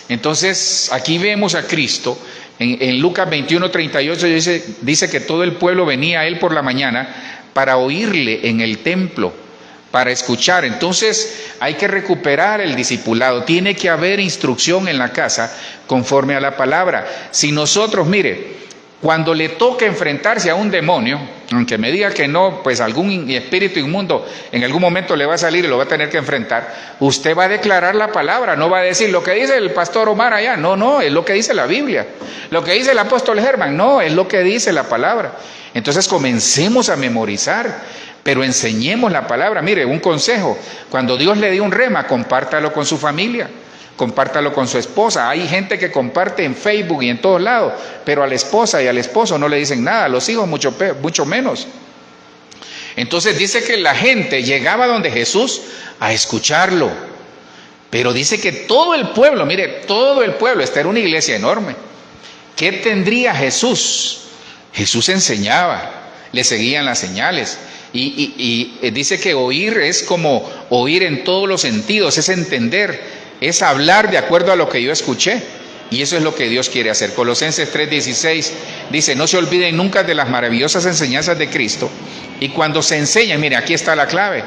Entonces aquí vemos a Cristo en Lucas 21:38 dice que todo el pueblo venía a él por la mañana para oírle en el templo, para escuchar. Entonces hay que recuperar el discipulado, tiene que haber instrucción en la casa conforme a la palabra. Si nosotros, mire, cuando le toca enfrentarse a un demonio, Aunque me diga que no, pues algún espíritu inmundo en algún momento le va a salir y lo va a tener que enfrentar. Usted va a declarar la palabra, no va a decir lo que dice el pastor Omar allá. No, es lo que dice la Biblia. Lo que dice el apóstol Germán, no, es lo que dice la palabra. Entonces comencemos a memorizar, pero enseñemos la palabra. Mire, un consejo, cuando Dios le dio un rema, compártalo con su familia. Compártalo con su esposa. Hay gente que comparte en Facebook y en todos lados, pero a la esposa y al esposo no le dicen nada, a los hijos mucho menos. Entonces dice que la gente llegaba donde Jesús a escucharlo, pero dice que todo el pueblo, mire, todo el pueblo, esta era una iglesia enorme. ¿Qué tendría Jesús? Jesús enseñaba, le seguían las señales. Y dice que oír es como oír en todos los sentidos, es entender, es hablar de acuerdo a lo que yo escuché. Y eso es lo que Dios quiere hacer. Colosenses 3:16 dice, no se olviden nunca de las maravillosas enseñanzas de Cristo. Y cuando se enseñen, mire, aquí está la clave.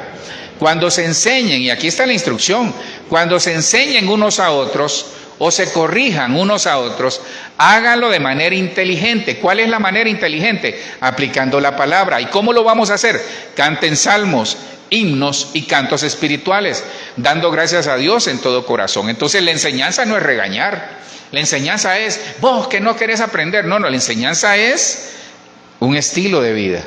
Cuando se enseñen, y aquí está la instrucción, cuando se enseñen unos a otros o se corrijan unos a otros, háganlo de manera inteligente. ¿Cuál es la manera inteligente? Aplicando la palabra. ¿Y cómo lo vamos a hacer? Canten salmos, himnos y cantos espirituales, dando gracias a Dios en todo corazón. Entonces la enseñanza no es regañar, la enseñanza es, vos que no querés aprender, no, la enseñanza es un estilo de vida,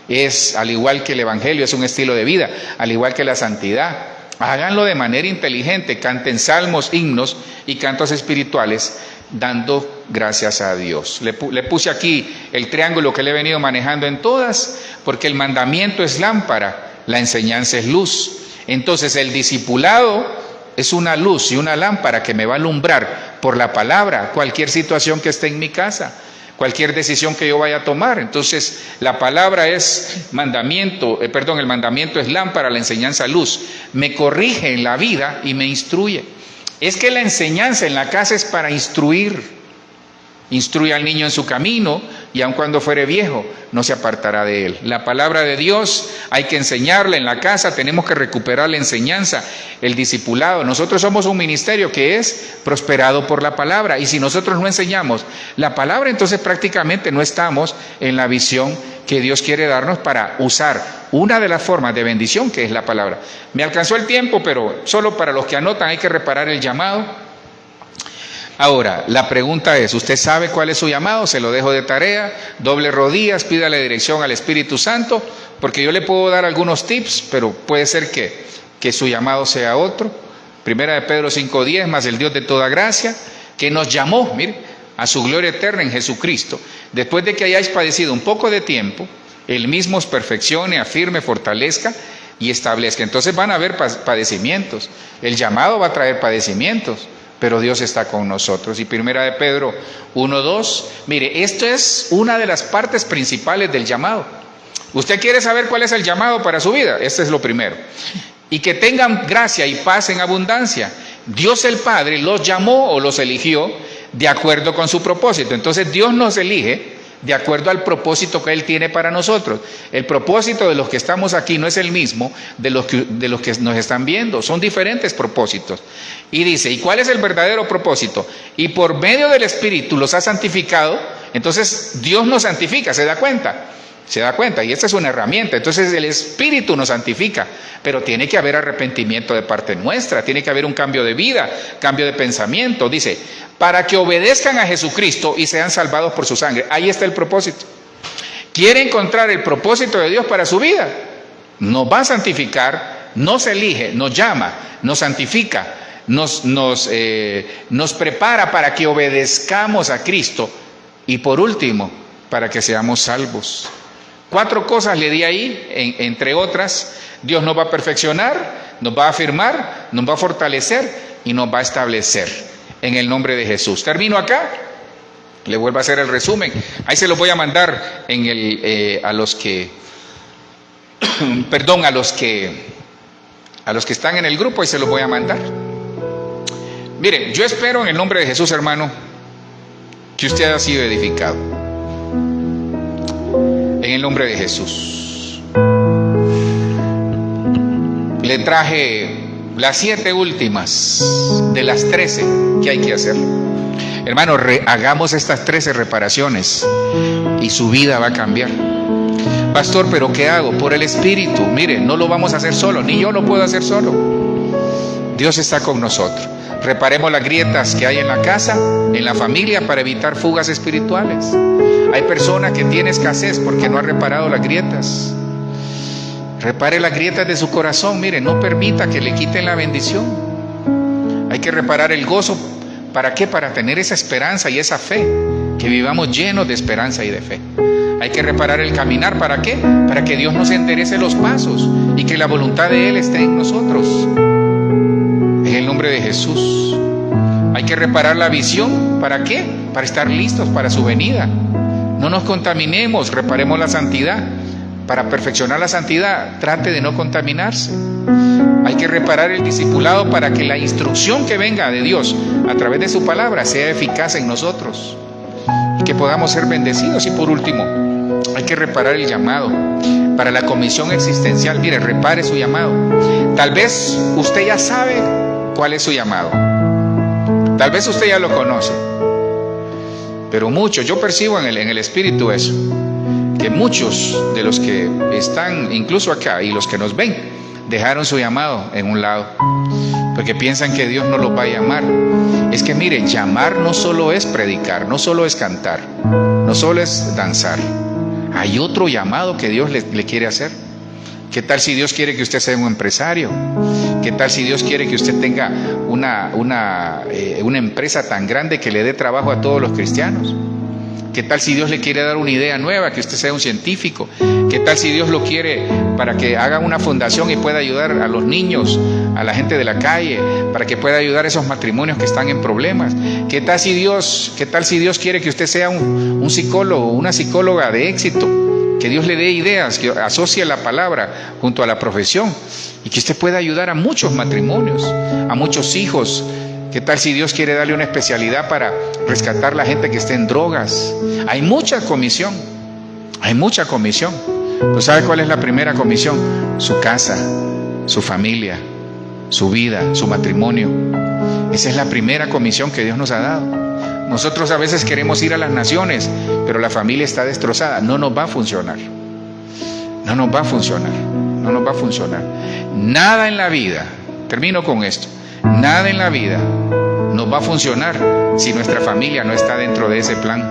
es al igual que el evangelio, es un estilo de vida, al igual que la santidad. Háganlo de manera inteligente, canten salmos, himnos y cantos espirituales, dando gracias a Dios. Le puse aquí el triángulo que le he venido manejando en todas, porque el mandamiento es lámpara, la enseñanza es luz. Entonces el discipulado es una luz y una lámpara que me va a alumbrar por la palabra cualquier situación que esté en mi casa, cualquier decisión que yo vaya a tomar. Entonces la palabra es mandamiento, el mandamiento es lámpara, la enseñanza luz. Me corrige en la vida y me instruye. Es que la enseñanza en la casa es para instruir. Instruye al niño en su camino y aun cuando fuere viejo no se apartará de él. La palabra de Dios hay que enseñarla en la casa, tenemos que recuperar la enseñanza, el discipulado. Nosotros somos un ministerio que es prosperado por la palabra, y si nosotros no enseñamos la palabra, entonces prácticamente no estamos en la visión que Dios quiere darnos para usar una de las formas de bendición que es la palabra. Me alcanzó el tiempo, pero solo para los que anotan hay que reparar el llamado. Ahora, la pregunta es, ¿usted sabe cuál es su llamado? Se lo dejo de tarea, doble rodillas, pídale dirección al Espíritu Santo, porque yo le puedo dar algunos tips, pero puede ser que su llamado sea otro. Primera de Pedro 5:10, más el Dios de toda gracia, que nos llamó, mire, a su gloria eterna en Jesucristo. Después de que hayáis padecido un poco de tiempo, Él mismo os perfeccione, afirme, fortalezca y establezca. Entonces van a haber padecimientos, el llamado va a traer padecimientos, pero Dios está con nosotros. Y primera de Pedro 1:2, mire, esto es una de las partes principales del llamado. ¿Usted quiere saber cuál es el llamado para su vida? Este es lo primero. Y que tengan gracia y paz en abundancia. Dios el Padre los llamó o los eligió de acuerdo con su propósito. Entonces Dios nos elige de acuerdo al propósito que Él tiene para nosotros. El propósito de los que estamos aquí no es el mismo de los que nos están viendo, son diferentes propósitos. Y dice, ¿y cuál es el verdadero propósito? Y por medio del Espíritu los ha santificado. Entonces Dios nos santifica, ¿se da cuenta? Se da cuenta, y esta es una herramienta. Entonces el Espíritu nos santifica, pero tiene que haber arrepentimiento de parte nuestra, tiene que haber un cambio de vida, cambio de pensamiento. Dice, para que obedezcan a Jesucristo y sean salvados por su sangre. Ahí está el propósito. ¿Quiere encontrar el propósito de Dios para su vida? Nos va a santificar, nos elige, nos llama, nos santifica, nos prepara para que obedezcamos a Cristo, y por último, para que seamos salvos. 4 cosas le di ahí, entre otras. Dios nos va a perfeccionar, nos va a afirmar, nos va a fortalecer y nos va a establecer en el nombre de Jesús. Termino acá, le vuelvo a hacer el resumen. Ahí se lo voy a mandar a los que están en el grupo, y se los voy a mandar. Mire, yo espero en el nombre de Jesús, hermano, que usted haya sido edificado. En el nombre de Jesús. Le traje las 7 últimas de las 13 que hay que hacer. Hermano, hagamos estas 13 reparaciones y su vida va a cambiar. Pastor, ¿pero qué hago? Por el Espíritu. Mire, no lo vamos a hacer solo, ni yo lo puedo hacer solo. Dios está con nosotros. Reparemos las grietas que hay en la casa, en la familia, para evitar fugas espirituales. Hay personas que tienen escasez porque no han reparado las grietas. Repare las grietas de su corazón. Mire, no permita que le quiten la bendición. Hay que reparar el gozo. ¿Para qué? Para tener esa esperanza y esa fe. Que vivamos llenos de esperanza y de fe. Hay que reparar el caminar. ¿Para qué? Para que Dios nos enderece los pasos y que la voluntad de Él esté en nosotros. En el nombre de Jesús. Hay que reparar la visión. ¿Para qué? Para estar listos para su venida. No nos contaminemos. Reparemos la santidad. Para perfeccionar la santidad, trate de no contaminarse. Hay que reparar el discipulado para que la instrucción que venga de Dios a través de su palabra sea eficaz en nosotros y que podamos ser bendecidos. Y por último, hay que reparar el llamado para la comisión existencial. Mire, repare su llamado. Tal vez usted ya sabe cuál es su llamado. Tal vez usted ya lo conoce. Pero muchos, yo percibo en el espíritu eso, que muchos de los que están incluso acá y los que nos ven dejaron su llamado en un lado porque piensan que Dios no los va a llamar. Es que mire, llamar no solo es predicar, no solo es cantar, no solo es danzar. Hay otro llamado que Dios le quiere hacer. ¿Qué tal si Dios quiere que usted sea un empresario? ¿Qué tal si Dios quiere que usted tenga una empresa tan grande que le dé trabajo a todos los cristianos? ¿Qué tal si Dios le quiere dar una idea nueva, que usted sea un científico? ¿Qué tal si Dios lo quiere para que haga una fundación y pueda ayudar a los niños, a la gente de la calle, para que pueda ayudar a esos matrimonios que están en problemas? ¿Qué tal si Dios quiere que usted sea un psicólogo, una psicóloga de éxito? Que Dios le dé ideas, que asocie la palabra junto a la profesión y que usted pueda ayudar a muchos matrimonios, a muchos hijos. ¿Qué tal si Dios quiere darle una especialidad para rescatar a la gente que esté en drogas? Hay mucha comisión, hay mucha comisión. ¿Tú sabes cuál es la primera comisión? Su casa, su familia, su vida, su matrimonio. Esa es la primera comisión que Dios nos ha dado. Nosotros a veces queremos ir a las naciones, pero la familia está destrozada. No nos va a funcionar. No nos va a funcionar. No nos va a funcionar. Nada en la vida, termino con esto, nada en la vida nos va a funcionar si nuestra familia no está dentro de ese plan.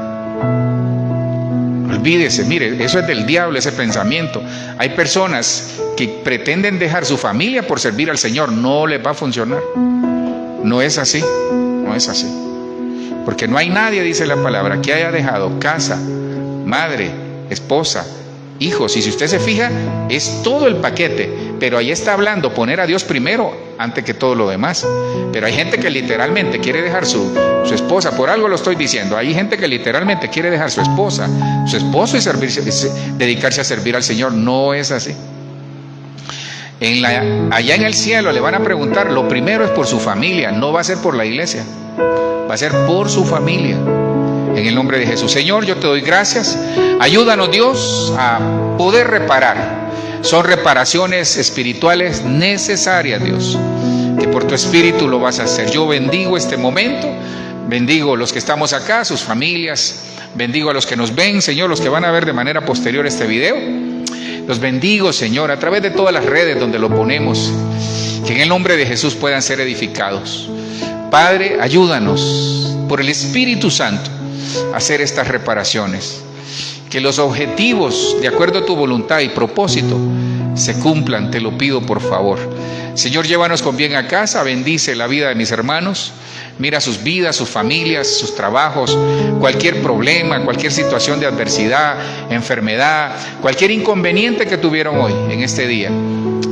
Olvídese, mire, eso es del diablo, ese pensamiento. Hay personas que pretenden dejar su familia por servir al Señor. No les va a funcionar. No es así, no es así. Porque no hay nadie, dice la palabra, que haya dejado casa, madre, esposa, hijos. Y si usted se fija, es todo el paquete. Pero ahí está hablando, poner a Dios primero antes que todo lo demás. Pero hay gente que literalmente quiere dejar su esposa, por algo lo estoy diciendo. Hay gente que literalmente quiere dejar su esposa, su esposo y dedicarse a servir al Señor. No es así. Allá en el cielo le van a preguntar, lo primero es por su familia, no va a ser por la iglesia. Va a ser por su familia. En el nombre de Jesús. Señor, yo te doy gracias. Ayúdanos, Dios, a poder reparar. Son reparaciones espirituales necesarias, Dios, que por tu Espíritu lo vas a hacer. Yo bendigo este momento. Bendigo a los que estamos acá, sus familias. Bendigo a los que nos ven, Señor, los que van a ver de manera posterior este video. Los bendigo, Señor, a través de todas las redes donde lo ponemos. Que en el nombre de Jesús puedan ser edificados. Padre, ayúdanos por el Espíritu Santo a hacer estas reparaciones. Que los objetivos, de acuerdo a tu voluntad y propósito, se cumplan, te lo pido por favor. Señor, llévanos con bien a casa, bendice la vida de mis hermanos, mira sus vidas, sus familias, sus trabajos, cualquier problema, cualquier situación de adversidad, enfermedad, cualquier inconveniente que tuvieron hoy, en este día.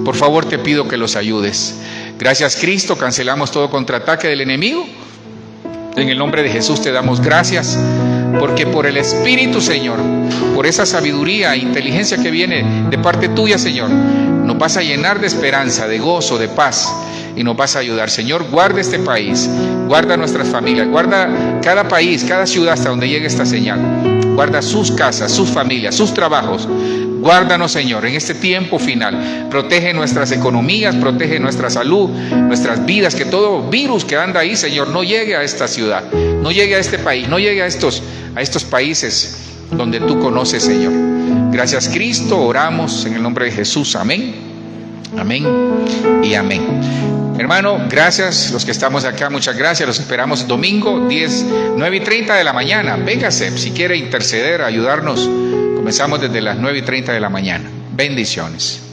Por favor, te pido que los ayudes. Gracias, Cristo, cancelamos todo contraataque del enemigo. En el nombre de Jesús te damos gracias, porque por el Espíritu, Señor, por esa sabiduría e inteligencia que viene de parte tuya, Señor, nos vas a llenar de esperanza, de gozo, de paz, y nos vas a ayudar. Señor, guarda este país, guarda nuestras familias, guarda cada país, cada ciudad hasta donde llegue esta señal. Guarda sus casas, sus familias, sus trabajos. Guárdanos, Señor, en este tiempo final. Protege nuestras economías, protege nuestra salud, nuestras vidas, que todo virus que anda ahí, Señor, no llegue a esta ciudad, no llegue a este país, no llegue a estos países donde tú conoces, Señor. Gracias, Cristo, oramos en el nombre de Jesús. Amén, amén y amén. Hermano, gracias, los que estamos acá, muchas gracias. Los esperamos domingo, 9:30 de la mañana. Véngase, si quiere interceder, ayudarnos. Comenzamos desde las 9:30 de la mañana. Bendiciones.